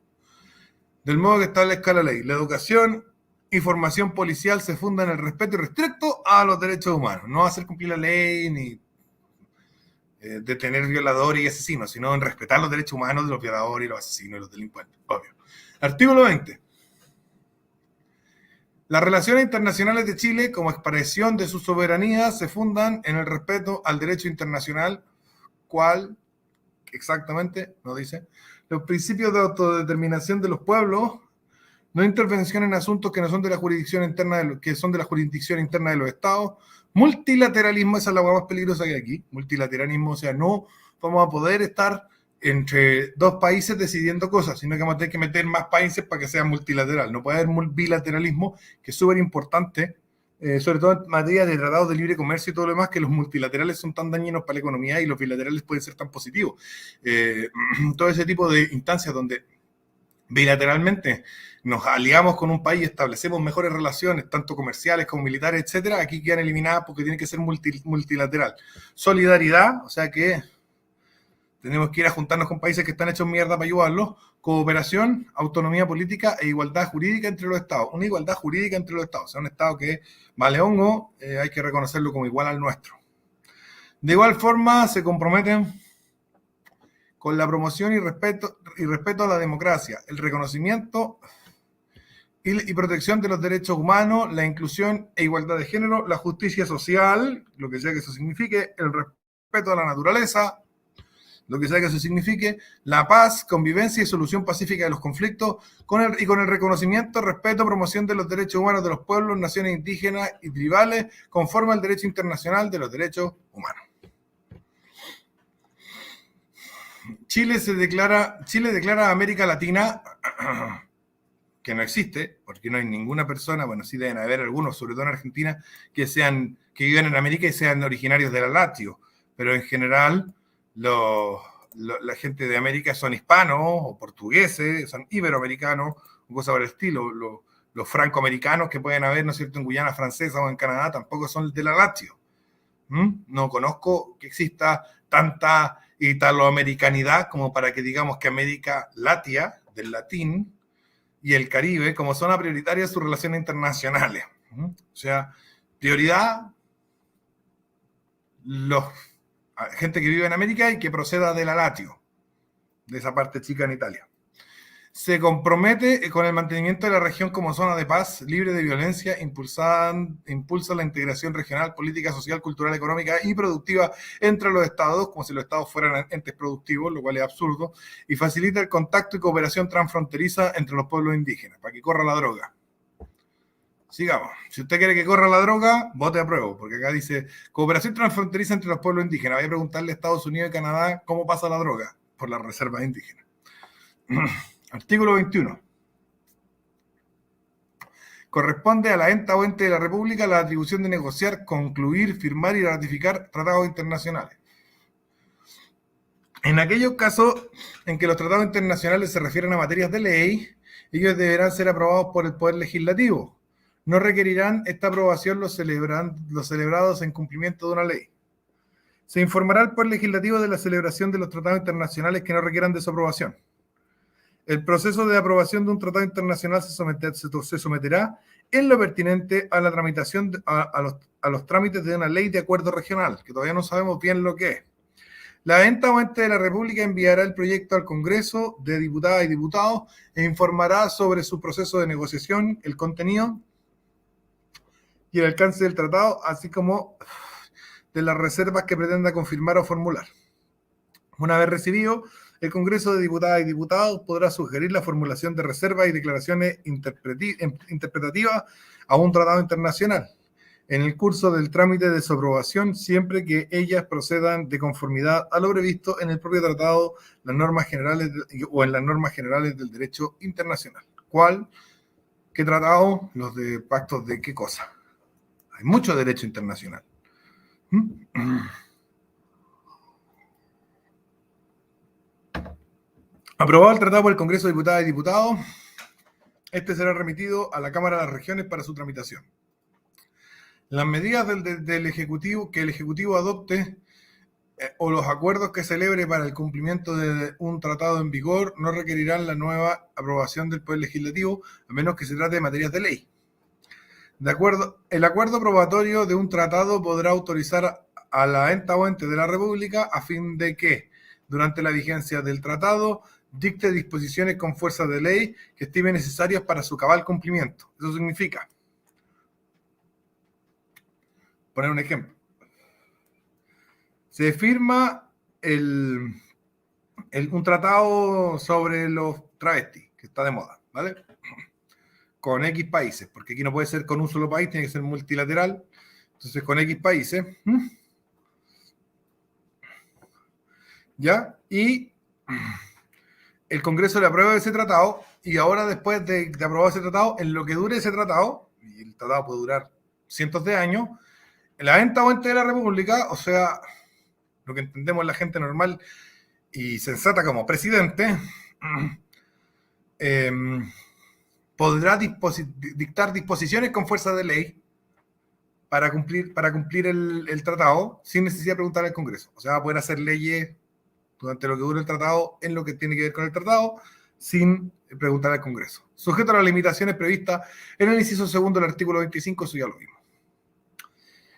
Del modo que establezca la ley. La educación y formación policial se funda en el respeto irrestricto a los derechos humanos. No hacer cumplir la ley ni detener violadores y asesinos, sino en respetar los derechos humanos de los violadores y los asesinos y los delincuentes. Obvio. Artículo 20. Las relaciones internacionales de Chile, como expresión de su soberanía, se fundan en el respeto al derecho internacional, ¿cuál? Exactamente, no dice. Los principios de autodeterminación de los pueblos, no intervención en asuntos que no son de la jurisdicción interna, que son de la jurisdicción interna de los estados. Multilateralismo, esa es la más peligrosa que hay aquí. Multilateralismo, o sea, no vamos a poder estar entre dos países decidiendo cosas, sino que vamos a tener que meter más países para que sea multilateral. No puede haber bilateralismo, que es súper importante, sobre todo en materia de tratados de libre comercio y todo lo demás, que los multilaterales son tan dañinos para la economía y los bilaterales pueden ser tan positivos. Todo ese tipo de instancias donde bilateralmente nos aliamos con un país y establecemos mejores relaciones, tanto comerciales como militares, etcétera, aquí quedan eliminadas porque tiene que ser multilateral. Solidaridad, o sea que tenemos que ir a juntarnos con países que están hechos mierda para ayudarlos. Cooperación, autonomía política e igualdad jurídica entre los estados. Una igualdad jurídica entre los estados. O sea, un estado que vale hongo, hay que reconocerlo como igual al nuestro. De igual forma, se comprometen con la promoción y respeto a la democracia, el reconocimiento y protección de los derechos humanos, la inclusión e igualdad de género, la justicia social, lo que sea que eso signifique, el respeto respeto a la naturaleza, lo que sea que eso signifique, la paz, convivencia y solución pacífica de los conflictos, con el reconocimiento, respeto, promoción de los derechos humanos de los pueblos, naciones indígenas y tribales, conforme al derecho internacional de los derechos humanos. Chile declara a América Latina, que no existe, porque no hay ninguna persona, bueno, sí deben haber algunos, sobre todo en Argentina, que viven en América y sean originarios de la Lazio, pero en general la gente de América son hispanos o portugueses, son iberoamericanos, o cosas por el estilo. Los francoamericanos que pueden haber, ¿no es cierto?, en Guyana Francesa o en Canadá tampoco son de la Lazio. No conozco que exista tanta italoamericanidad como para que digamos que América Latia, del latín, y el Caribe como zona prioritaria de sus relaciones internacionales. O sea, prioridad, gente que vive en América y que proceda de la Lazio, de esa parte chica en Italia. Se compromete con el mantenimiento de la región como zona de paz, libre de violencia, impulsa la integración regional, política, social, cultural, económica y productiva entre los estados, como si los estados fueran entes productivos, lo cual es absurdo, y facilita el contacto y cooperación transfronteriza entre los pueblos indígenas, para que corra la droga. Sigamos. Si usted quiere que corra la droga, vote a prueba, porque acá dice cooperación transfronteriza entre los pueblos indígenas. Voy a preguntarle a Estados Unidos y Canadá cómo pasa la droga por las reservas indígenas. Artículo 21. Corresponde a la ENTA o ente de la República la atribución de negociar, concluir, firmar y ratificar tratados internacionales. En aquellos casos en que los tratados internacionales se refieren a materias de ley, ellos deberán ser aprobados por el Poder Legislativo. No requerirán esta aprobación los celebrados en cumplimiento de una ley. Se informará al Poder Legislativo de la celebración de los tratados internacionales que no requieran de su aprobación. El proceso de aprobación de un tratado internacional se someterá en lo pertinente a la tramitación a los trámites de una ley de acuerdo regional, que todavía no sabemos bien lo que es. La ENTA o ente de la República enviará el proyecto al Congreso de Diputadas y Diputados e informará sobre su proceso de negociación, el contenido y el alcance del tratado, así como de las reservas que pretenda confirmar o formular. Una vez recibido, el Congreso de Diputadas y Diputados podrá sugerir la formulación de reservas y declaraciones interpretativas a un tratado internacional en el curso del trámite de su aprobación, siempre que ellas procedan de conformidad a lo previsto en el propio tratado, las normas generales o en las normas generales del derecho internacional. ¿Cuál? ¿Qué tratado? Los de pactos de qué cosa. Hay mucho derecho internacional. Aprobado el tratado por el Congreso de Diputadas y Diputados, este será remitido a la Cámara de las Regiones para su tramitación. Las medidas del Ejecutivo que el Ejecutivo adopte o los acuerdos que celebre para el cumplimiento de un tratado en vigor no requerirán la nueva aprobación del Poder Legislativo, a menos que se trate de materias de ley. El acuerdo probatorio de un tratado podrá autorizar a la ENTA o ente de la República a fin de que, durante la vigencia del tratado, dicte disposiciones con fuerza de ley que estime necesarias para su cabal cumplimiento. Eso significa, poner un ejemplo, se firma un tratado sobre los travestis, que está de moda, ¿vale? Con X países, porque aquí no puede ser con un solo país, tiene que ser multilateral. Entonces, con X países, ¿ya? Y el Congreso le aprueba ese tratado, y ahora después de aprobar ese tratado, en lo que dure ese tratado, y el tratado puede durar cientos de años, la ENTA o ente de la República, o sea, lo que entendemos la gente normal y sensata como presidente, podrá dictar disposiciones con fuerza de ley para cumplir el tratado sin necesidad de preguntar al Congreso. O sea, va a poder hacer leyes durante lo que dure el tratado en lo que tiene que ver con el tratado sin preguntar al Congreso. Sujeto a las limitaciones previstas en el inciso segundo del artículo 25, eso ya lo vimos.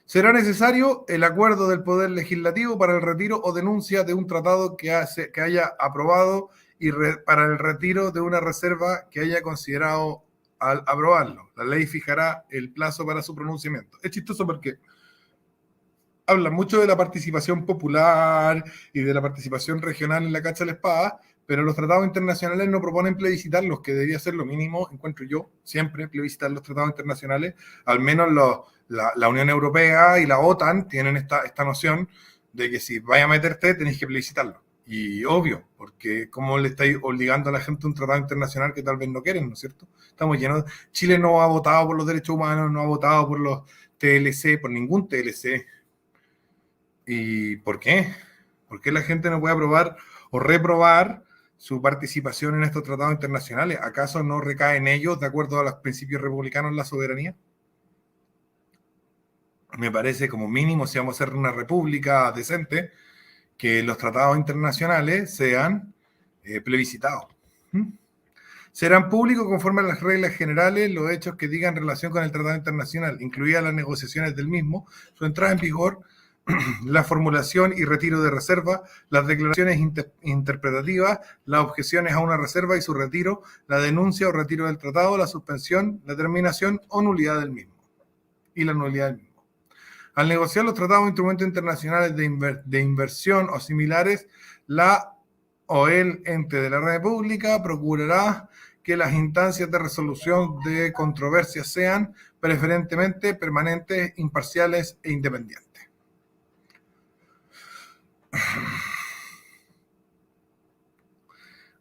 Será necesario el acuerdo del Poder Legislativo para el retiro o denuncia de un tratado que haya aprobado y para el retiro de una reserva que haya considerado al aprobarlo. La ley fijará el plazo para su pronunciamiento. Es chistoso porque hablan mucho de la participación popular y de la participación regional en la cacha de la espada, pero los tratados internacionales no proponen plebiscitarlos, que debería ser lo mínimo, encuentro yo, siempre plebiscitar los tratados internacionales. Al menos la Unión Europea y la OTAN tienen esta noción de que si vaya a meterte tenéis que plebiscitarlo. Y obvio, porque ¿cómo le estáis obligando a la gente a un tratado internacional que tal vez no quieren, ¿no es cierto? Estamos llenos. Chile no ha votado por los derechos humanos, no ha votado por los TLC, por ningún TLC. ¿Y por qué? ¿Por qué la gente no puede aprobar o reprobar su participación en estos tratados internacionales? ¿Acaso no recae en ellos, de acuerdo a los principios republicanos, la soberanía? Me parece como mínimo, si vamos a ser una república decente, que los tratados internacionales sean plebiscitados. Serán públicos conforme a las reglas generales los hechos que digan relación con el tratado internacional, incluidas las negociaciones del mismo, su entrada en vigor, la formulación y retiro de reserva, las declaraciones interpretativas, las objeciones a una reserva y su retiro, la denuncia o retiro del tratado, la suspensión, la terminación o nulidad del mismo. Y la nulidad del mismo. Al negociar los tratados o instrumentos internacionales de inversión o similares, la o el ente de la República procurará que las instancias de resolución de controversias sean preferentemente permanentes, imparciales e independientes.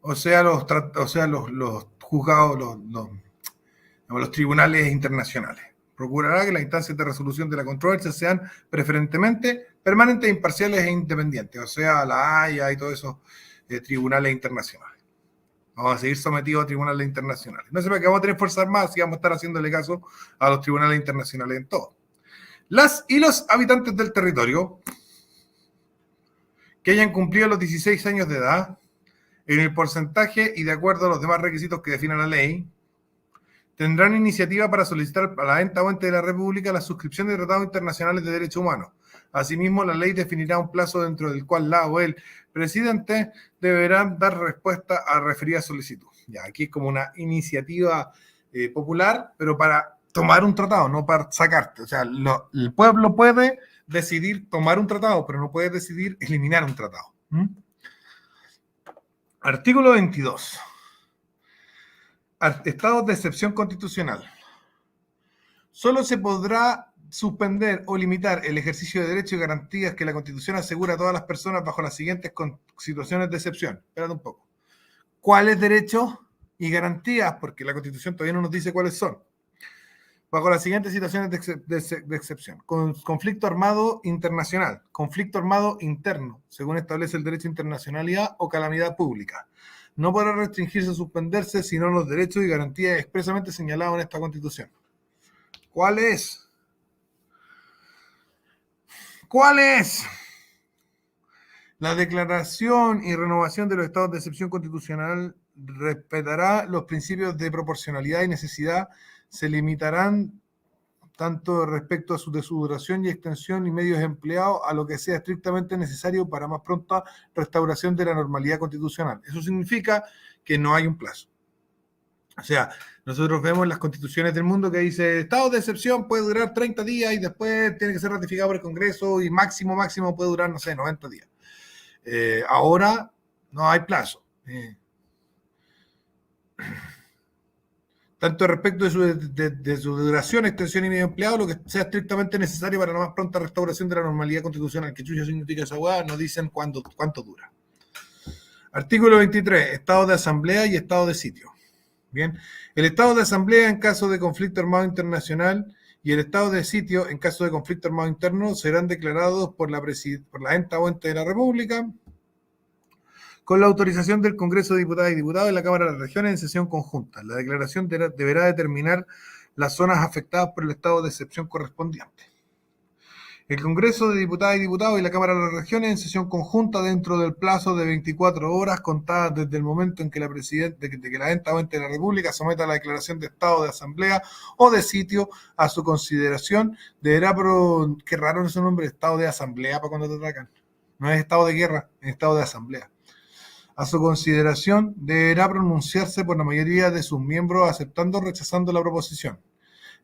O sea, los juzgados, los tribunales internacionales. Procurará que las instancias de resolución de la controversia sean preferentemente permanentes, imparciales e independientes. O sea, la Haya y todos esos tribunales internacionales. Vamos a seguir sometidos a tribunales internacionales. No sé para qué vamos a tener fuerzas armadas y vamos a estar haciéndole caso a los tribunales internacionales en todo. Las y los habitantes del territorio que hayan cumplido los 16 años de edad, en el porcentaje y de acuerdo a los demás requisitos que define la ley, tendrán iniciativa para solicitar a la enta o ente de la República la suscripción de tratados internacionales de derechos humanos. Asimismo, la ley definirá un plazo dentro del cual la o el presidente deberán dar respuesta a referida solicitud. Ya, aquí es como una iniciativa popular, pero para tomar un tratado, no para sacarte. O sea, el pueblo puede decidir tomar un tratado, pero no puede decidir eliminar un tratado. Artículo 22. Estados de excepción constitucional. Solo se podrá suspender o limitar el ejercicio de derechos y garantías que la Constitución asegura a todas las personas bajo las siguientes situaciones de excepción. Espérate un poco. ¿Cuáles derechos y garantías? Porque la Constitución todavía no nos dice cuáles son. Bajo las siguientes situaciones de excepción. Conflicto armado internacional, conflicto armado interno, según establece el derecho de internacionalidad, o calamidad pública. No podrá restringirse o suspenderse sino los derechos y garantías expresamente señalados en esta Constitución. ¿Cuál es? ¿Cuál es? La declaración y renovación de los estados de excepción constitucional respetará los principios de proporcionalidad y necesidad, se limitarán tanto respecto a de su duración y extensión y medios empleados a lo que sea estrictamente necesario para más pronta restauración de la normalidad constitucional. Eso significa que no hay un plazo. O sea, nosotros vemos las constituciones del mundo que dice estado de excepción puede durar 30 días y después tiene que ser ratificado por el Congreso y máximo puede durar, no sé, 90 días. Ahora no hay plazo. Tanto respecto de su duración, extensión y medio empleado, lo que sea estrictamente necesario para la más pronta restauración de la normalidad constitucional. ¿Qué chucha significa esa hueá? Nos dicen cuánto dura. Artículo 23. Estado de asamblea y estado de sitio. Bien. El estado de asamblea en caso de conflicto armado internacional y el estado de sitio en caso de conflicto armado interno serán declarados por la enta o ente de la República con la autorización del Congreso de Diputadas y Diputados y la Cámara de las Regiones en sesión conjunta. La declaración deberá determinar las zonas afectadas por el estado de excepción correspondiente. El Congreso de Diputadas y Diputados y la Cámara de las Regiones en sesión conjunta dentro del plazo de 24 horas contadas desde el momento en que la enta o ente de la República someta la declaración de estado de asamblea o de sitio a su consideración, deberá, qué raro ese nombre, estado de asamblea para cuando te atacan. No es estado de guerra, es estado de asamblea. A su consideración deberá pronunciarse por la mayoría de sus miembros aceptando o rechazando la proposición.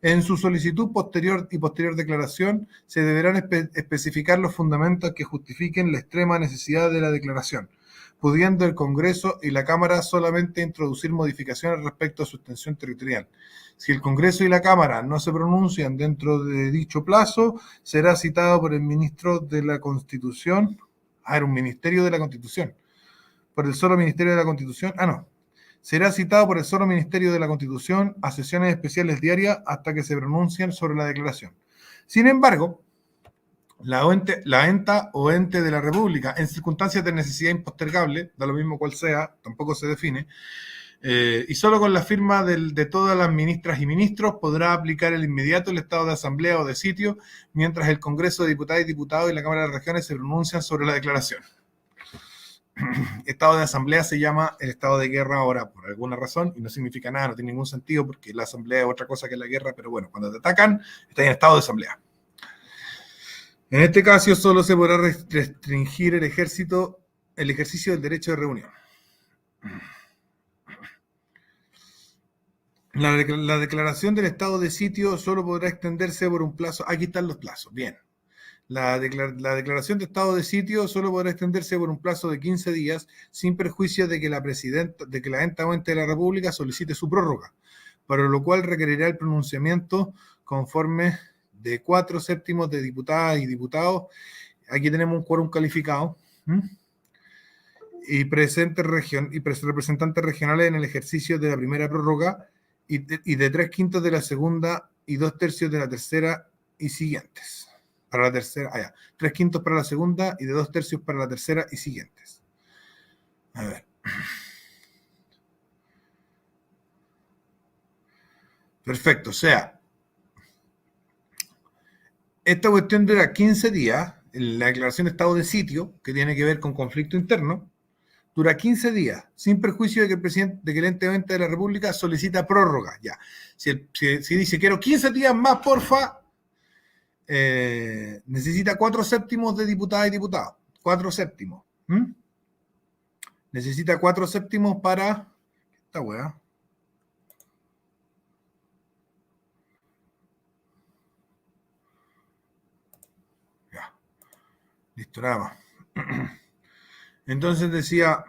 En su solicitud posterior y posterior declaración se deberán especificar los fundamentos que justifiquen la extrema necesidad de la declaración, pudiendo el Congreso y la Cámara solamente introducir modificaciones respecto a su extensión territorial. Si el Congreso y la Cámara no se pronuncian dentro de dicho plazo, será citado por el ministro de la Constitución. Era un ministerio de la Constitución. Por el solo Ministerio de la Constitución. Será citado por el solo Ministerio de la Constitución a sesiones especiales diarias hasta que se pronuncien sobre la declaración. Sin embargo, la ENTA o ente de la República, en circunstancias de necesidad impostergable, da lo mismo cual sea, tampoco se define, y solo con la firma de todas las ministras y ministros podrá aplicar el inmediato el estado de asamblea o de sitio, mientras el Congreso de Diputadas y Diputados y la Cámara de Regiones se pronuncian sobre la declaración. Estado de asamblea se llama el estado de guerra ahora por alguna razón y no significa nada, no tiene ningún sentido porque la asamblea es otra cosa que la guerra, pero bueno, cuando te atacan, estás en estado de asamblea. En este caso solo se podrá restringir el ejercicio del derecho de reunión. La declaración del estado de sitio solo podrá extenderse por un plazo. Aquí están los plazos, bien. La declaración de estado de sitio solo podrá extenderse por un plazo de 15 días, sin perjuicio de que la enta o ente de la República solicite su prórroga, para lo cual requerirá el pronunciamiento conforme de 4/7 de diputadas y diputados. Aquí tenemos un quórum calificado. Y representantes regionales en el ejercicio de la primera prórroga y de 3/5 de la segunda y 2/3 de la tercera y siguientes. Para la tercera, 3/5 para la segunda y de 2/3 para la tercera y siguientes. A ver. Perfecto, o sea, esta cuestión dura 15 días, la declaración de estado de sitio, que tiene que ver con conflicto interno, dura 15 días, sin perjuicio de que el ente de la República solicita prórroga. Ya. Si dice, quiero 15 días más, porfa, necesita 4/7 de diputadas y diputados. 4/7. Necesita 4/7 para esta weá. Ya. Listo, nada más. Entonces decía,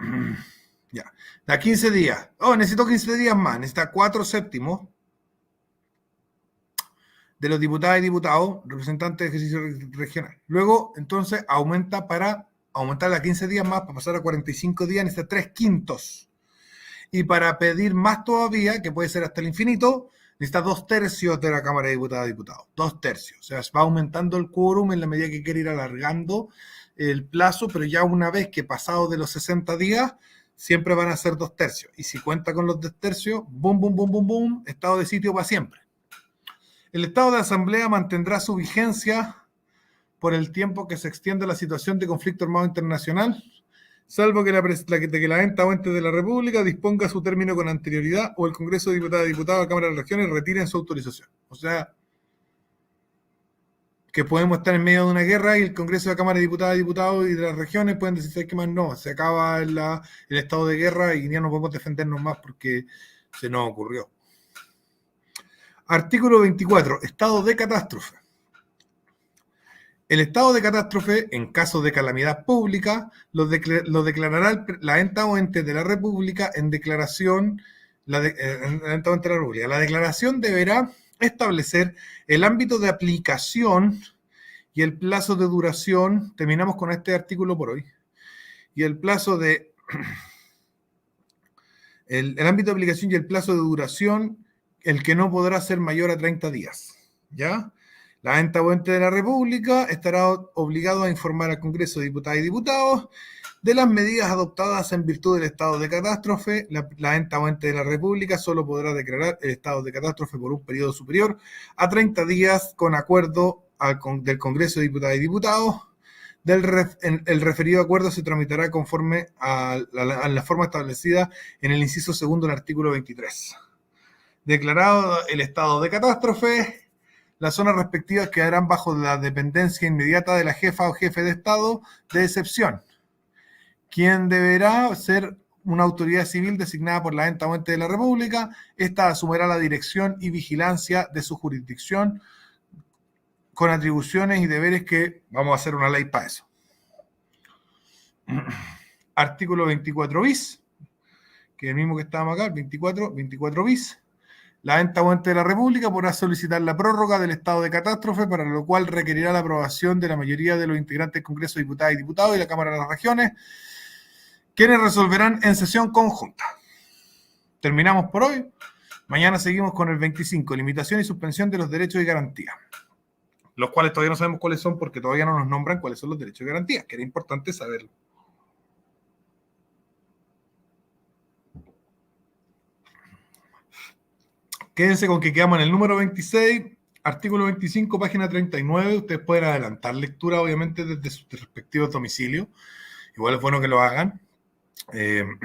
ya, da 15 días. Necesito 15 días más. Necesita 4/7 de los diputados y diputados, representantes de ejercicio regional. Luego, entonces, aumenta para aumentar a 15 días más, para pasar a 45 días, necesita 3/5. Y para pedir más todavía, que puede ser hasta el infinito, necesita 2/3 de la Cámara de Diputadas y Diputados. 2/3. O sea, va aumentando el quórum en la medida que quiere ir alargando el plazo, pero ya una vez que pasado de los 60 días, siempre van a ser 2/3. Y si cuenta con los 2/3, boom, boom, boom, boom, boom, estado de sitio para siempre. El estado de asamblea mantendrá su vigencia por el tiempo que se extienda la situación de conflicto armado internacional, salvo que la enta o ente de la República disponga su término con anterioridad o el Congreso de Diputadas y Diputados, Cámara de Regiones retiren su autorización. O sea, que podemos estar en medio de una guerra y el Congreso de Cámara de Diputadas y Diputados y de las regiones pueden decir que más no, se acaba el estado de guerra y ya no podemos defendernos más porque se nos ocurrió. Artículo 24. Estado de catástrofe. El estado de catástrofe, en caso de calamidad pública, lo declarará la enta o ente de la República en declaración. La declaración deberá establecer el ámbito de aplicación y el plazo de duración. Terminamos con este artículo por hoy. Y el plazo de... El ámbito de aplicación y el plazo de duración, el que no podrá ser mayor a 30 días. ¿Ya? La enta o ente de la República estará obligado a informar al Congreso de Diputadas y Diputados de las medidas adoptadas en virtud del estado de catástrofe. La enta o ente de la República solo podrá declarar el estado de catástrofe por un periodo superior a 30 días con acuerdo del Congreso de Diputadas y Diputados. El referido acuerdo se tramitará conforme a la forma establecida en el inciso segundo del artículo 23. Declarado el estado de catástrofe, las zonas respectivas quedarán bajo la dependencia inmediata de la jefa o jefe de Estado de excepción, quien deberá ser una autoridad civil designada por la enta o ente de la República. Esta asumirá la dirección y vigilancia de su jurisdicción con atribuciones y deberes que vamos a hacer una ley para eso. Artículo 24 bis, que es el mismo que estábamos acá, 24 bis. La enta o ente de la República podrá solicitar la prórroga del estado de catástrofe, para lo cual requerirá la aprobación de la mayoría de los integrantes del Congreso de Diputadas y Diputados y la Cámara de las Regiones, quienes resolverán en sesión conjunta. Terminamos por hoy. Mañana seguimos con el 25, limitación y suspensión de los derechos y garantías, los cuales todavía no sabemos cuáles son porque todavía no nos nombran cuáles son los derechos y garantías, que era importante saberlo. Quédense con que quedamos en el número 26, artículo 25, página 39. Ustedes pueden adelantar lectura, obviamente, desde sus respectivos domicilios. Igual es bueno que lo hagan. El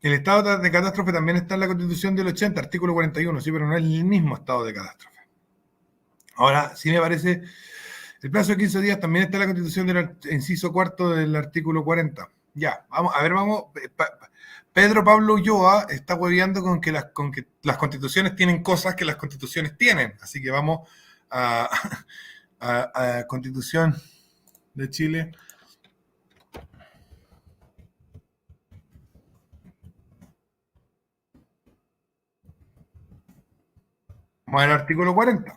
estado de catástrofe también está en la Constitución del 80, artículo 41, sí, pero no es el mismo estado de catástrofe. Ahora, sí me parece, el plazo de 15 días también está en la Constitución del inciso cuarto del artículo 40. Ya, vamos. Pedro Pablo Ulloa está hueveando con que las constituciones tienen cosas que las constituciones tienen. Así que vamos a Constitución de Chile. Vamos al artículo 40.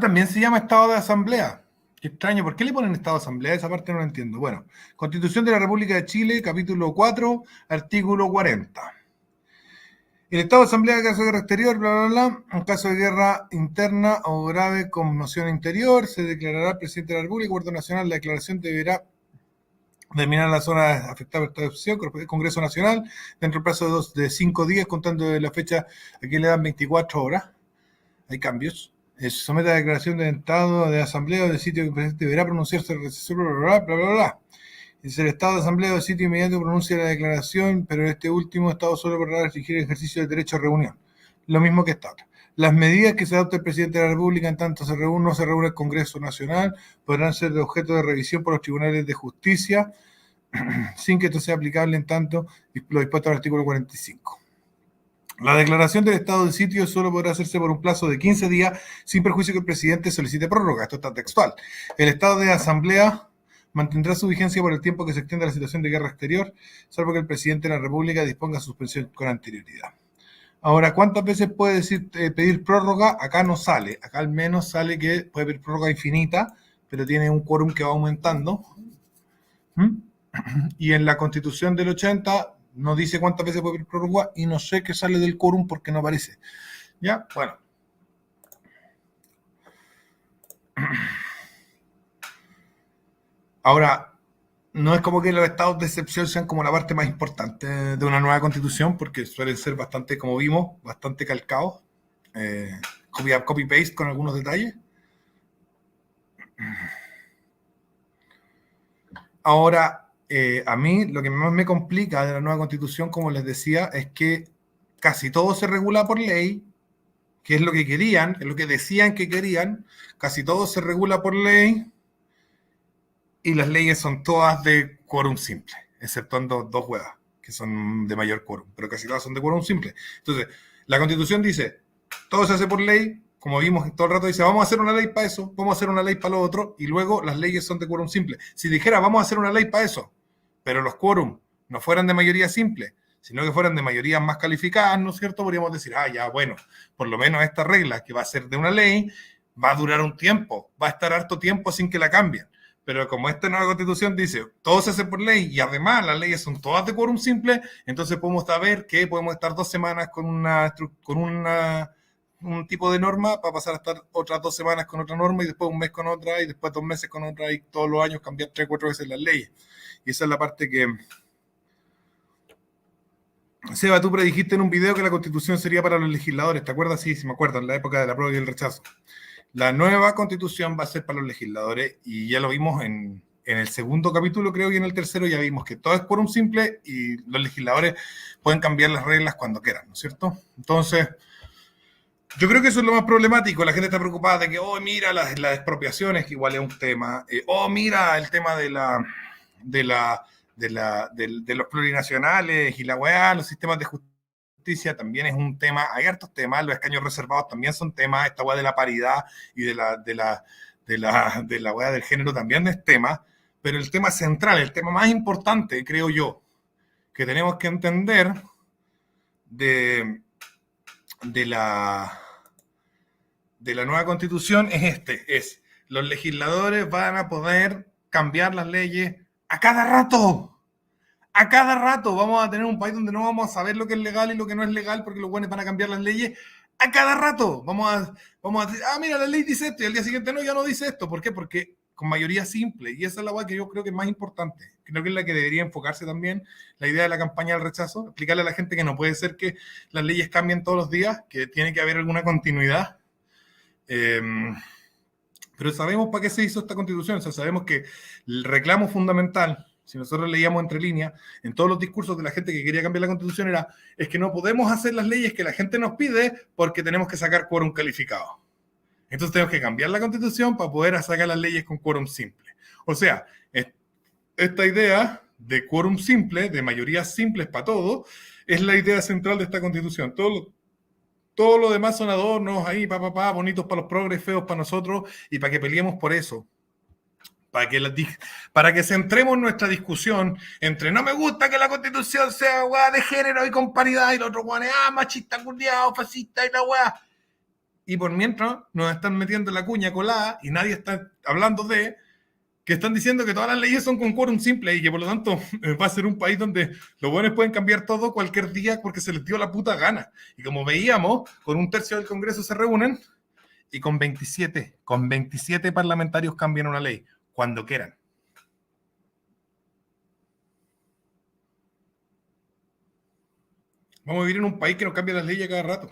También se llama estado de asamblea. Qué extraño, ¿por qué le ponen estado de asamblea? Esa parte no la entiendo. Bueno, Constitución de la República de Chile, capítulo 4, artículo 40. El estado de asamblea en caso de guerra exterior, bla, bla, bla, en caso de guerra interna o grave conmoción interior, se declarará al presidente de la República, Acuerdo Nacional. La declaración deberá determinar la zona afectada por esta opción, el Congreso Nacional, dentro del plazo de 5 días, contando de la fecha. Aquí le dan 24 horas. Hay cambios. Se somete a declaración de estado de asamblea o de sitio que el presidente deberá pronunciarse, bla, bla, bla, bla, bla. Dice, el estado de asamblea o de sitio inmediato pronuncia la declaración, pero este último estado solo podrá restringir el ejercicio del derecho a reunión. Lo mismo que esta otra. Las medidas que se adopte el presidente de la República en tanto no se reúne el Congreso Nacional podrán ser de objeto de revisión por los tribunales de justicia sin que esto sea aplicable en tanto lo dispuesto al artículo 45. La declaración del estado de sitio solo podrá hacerse por un plazo de 15 días sin perjuicio que el presidente solicite prórroga. Esto está textual. El estado de asamblea mantendrá su vigencia por el tiempo que se extienda la situación de guerra exterior, salvo que el presidente de la República disponga suspensión con anterioridad. Ahora, ¿cuántas veces puede pedir prórroga? Acá no sale. Acá al menos sale que puede pedir prórroga infinita, pero tiene un quórum que va aumentando. Y en la Constitución del 80 no dice cuántas veces puede pedir prórroga y no sé qué sale del quórum porque no aparece. ¿Ya? Bueno. Ahora, no es como que los estados de excepción sean como la parte más importante de una nueva constitución, porque suelen ser bastante, como vimos, bastante calcados, copy-paste con algunos detalles. Ahora, a mí lo que más me complica de la nueva constitución, como les decía, es que casi todo se regula por ley, que es lo que querían, es lo que decían que querían, casi todo se regula por ley, y las leyes son todas de quórum simple, exceptuando dos huevas, que son de mayor quórum, pero casi todas son de quórum simple. Entonces, la Constitución dice, todo se hace por ley, como vimos todo el rato, dice, vamos a hacer una ley para eso, vamos a hacer una ley para lo otro, y luego las leyes son de quórum simple. Si dijera, vamos a hacer una ley para eso, pero los quórum no fueran de mayoría simple, sino que fueran de mayorías más calificadas, ¿no es cierto? Podríamos decir, ya, bueno, por lo menos esta regla que va a ser de una ley, va a durar un tiempo, va a estar harto tiempo sin que la cambien. Pero como esta nueva constitución dice, todo se hace por ley y además las leyes son todas de quórum simple, entonces podemos saber que podemos estar 2 semanas con un tipo de norma para pasar a estar otras 2 semanas con otra norma y después un mes con otra y después 2 meses con otra y todos los años cambiar 3 o 4 veces las leyes. Y esa es la parte que... Seba, tú predijiste en un video que la constitución sería para los legisladores, ¿te acuerdas? Sí, me acuerdo, en la época de la prueba y el rechazo. La nueva constitución va a ser para los legisladores y ya lo vimos en en el segundo capítulo, creo, y en el tercero ya vimos que todo es quórum simple y los legisladores pueden cambiar las reglas cuando quieran, ¿no es cierto? Entonces, yo creo que eso es lo más problemático. La gente está preocupada de que, oh, mira, las expropiaciones, que igual es un tema. Oh, mira, el tema de los plurinacionales y la weá, los sistemas de justicia también es un tema. Hay hartos temas, los escaños reservados también son temas. Esta weá de la paridad y de la weá del género también es tema. Pero el tema central, el tema más importante, creo yo, que tenemos que entender de la nueva constitución es los legisladores van a poder cambiar las leyes a cada rato. A cada rato vamos a tener un país donde no vamos a saber lo que es legal y lo que no es legal porque los buenos van a cambiar las leyes a cada rato. Vamos a decir, mira, la ley dice esto y al día siguiente no, ya no dice esto. ¿Por qué? Porque con mayoría simple. Y esa es la cosa que yo creo que es más importante. Creo que es la que debería enfocarse también la idea de la campaña del rechazo. Explicarle a la gente que no puede ser que las leyes cambien todos los días, que tiene que haber alguna continuidad. Pero sabemos para qué se hizo esta constitución. O sea, sabemos que el reclamo fundamental, si nosotros leíamos entre líneas, en todos los discursos de la gente que quería cambiar la constitución es que no podemos hacer las leyes que la gente nos pide porque tenemos que sacar quórum calificado. Entonces tenemos que cambiar la constitución para poder sacar las leyes con quórum simple. O sea, esta idea de quórum simple, de mayorías simples para todo, es la idea central de esta constitución. Todo lo demás son adornos ahí, bonitos para los progres, feos para nosotros, y para que peleemos por eso. Para que centremos nuestra discusión entre no me gusta que la constitución sea weá de género y con paridad, y los otros weones, machista, culiao, fascista y la weá. Y por mientras nos están metiendo la cuña colada y nadie está hablando de que están diciendo que todas las leyes son con quórum simple y que por lo tanto va a ser un país donde los buenos pueden cambiar todo cualquier día porque se les dio la puta gana. Y como veíamos, con un tercio del Congreso se reúnen y con 27 parlamentarios cambian una ley, cuando quieran. Vamos a vivir en un país que nos cambia las leyes cada rato.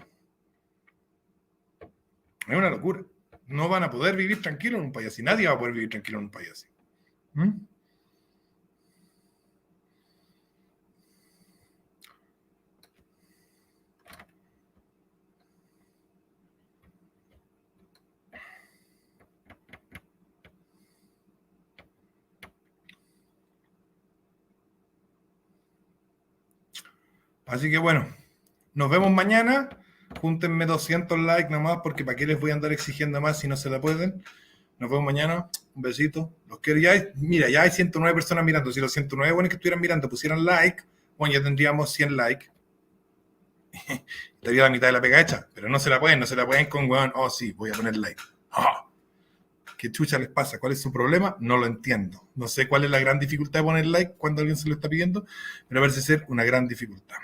Es una locura. No van a poder vivir tranquilo en un país así. Nadie va a poder vivir tranquilo en un país así. Así que bueno, nos vemos mañana. Júntenme 200 likes nomás, porque para qué les voy a andar exigiendo más si no se la pueden. Nos vemos mañana. Un besito. Los quiero. Ya hay 109 personas mirando. Si los 109 buenos que estuvieran mirando pusieran like, bueno, ya tendríamos 100 likes. Estaría la mitad de la pega hecha. Pero no se la pueden con weón. Oh, sí, voy a poner like. ¿Qué chucha les pasa? ¿Cuál es su problema? No lo entiendo. No sé cuál es la gran dificultad de poner like cuando alguien se lo está pidiendo, pero parece ser una gran dificultad.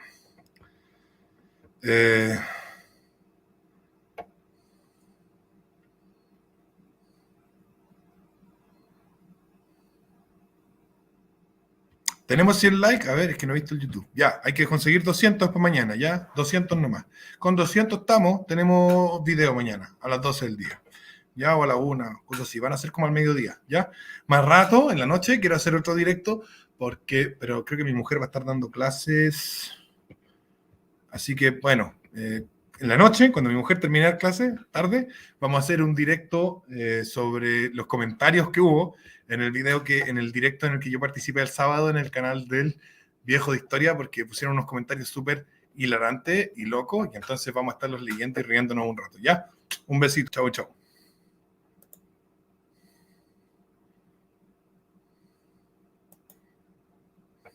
Tenemos 100 likes. A ver, es que no he visto el YouTube. Ya, hay que conseguir 200 para mañana, ya. 200 nomás. Con 200 tenemos video mañana, a las 12 del día. Ya, o a la 1, cosas así. Van a ser como al mediodía, ya. Más rato, en la noche, quiero hacer otro directo, pero creo que mi mujer va a estar dando clases. Así que, bueno, en la noche, cuando mi mujer termine de dar clase, tarde, vamos a hacer un directo sobre los comentarios que hubo en el directo en el que yo participé el sábado en el canal del Viejo de Historia, porque pusieron unos comentarios súper hilarantes y locos, y entonces vamos a estarlos leyendo y riéndonos un rato. Ya, un besito, chau, chau.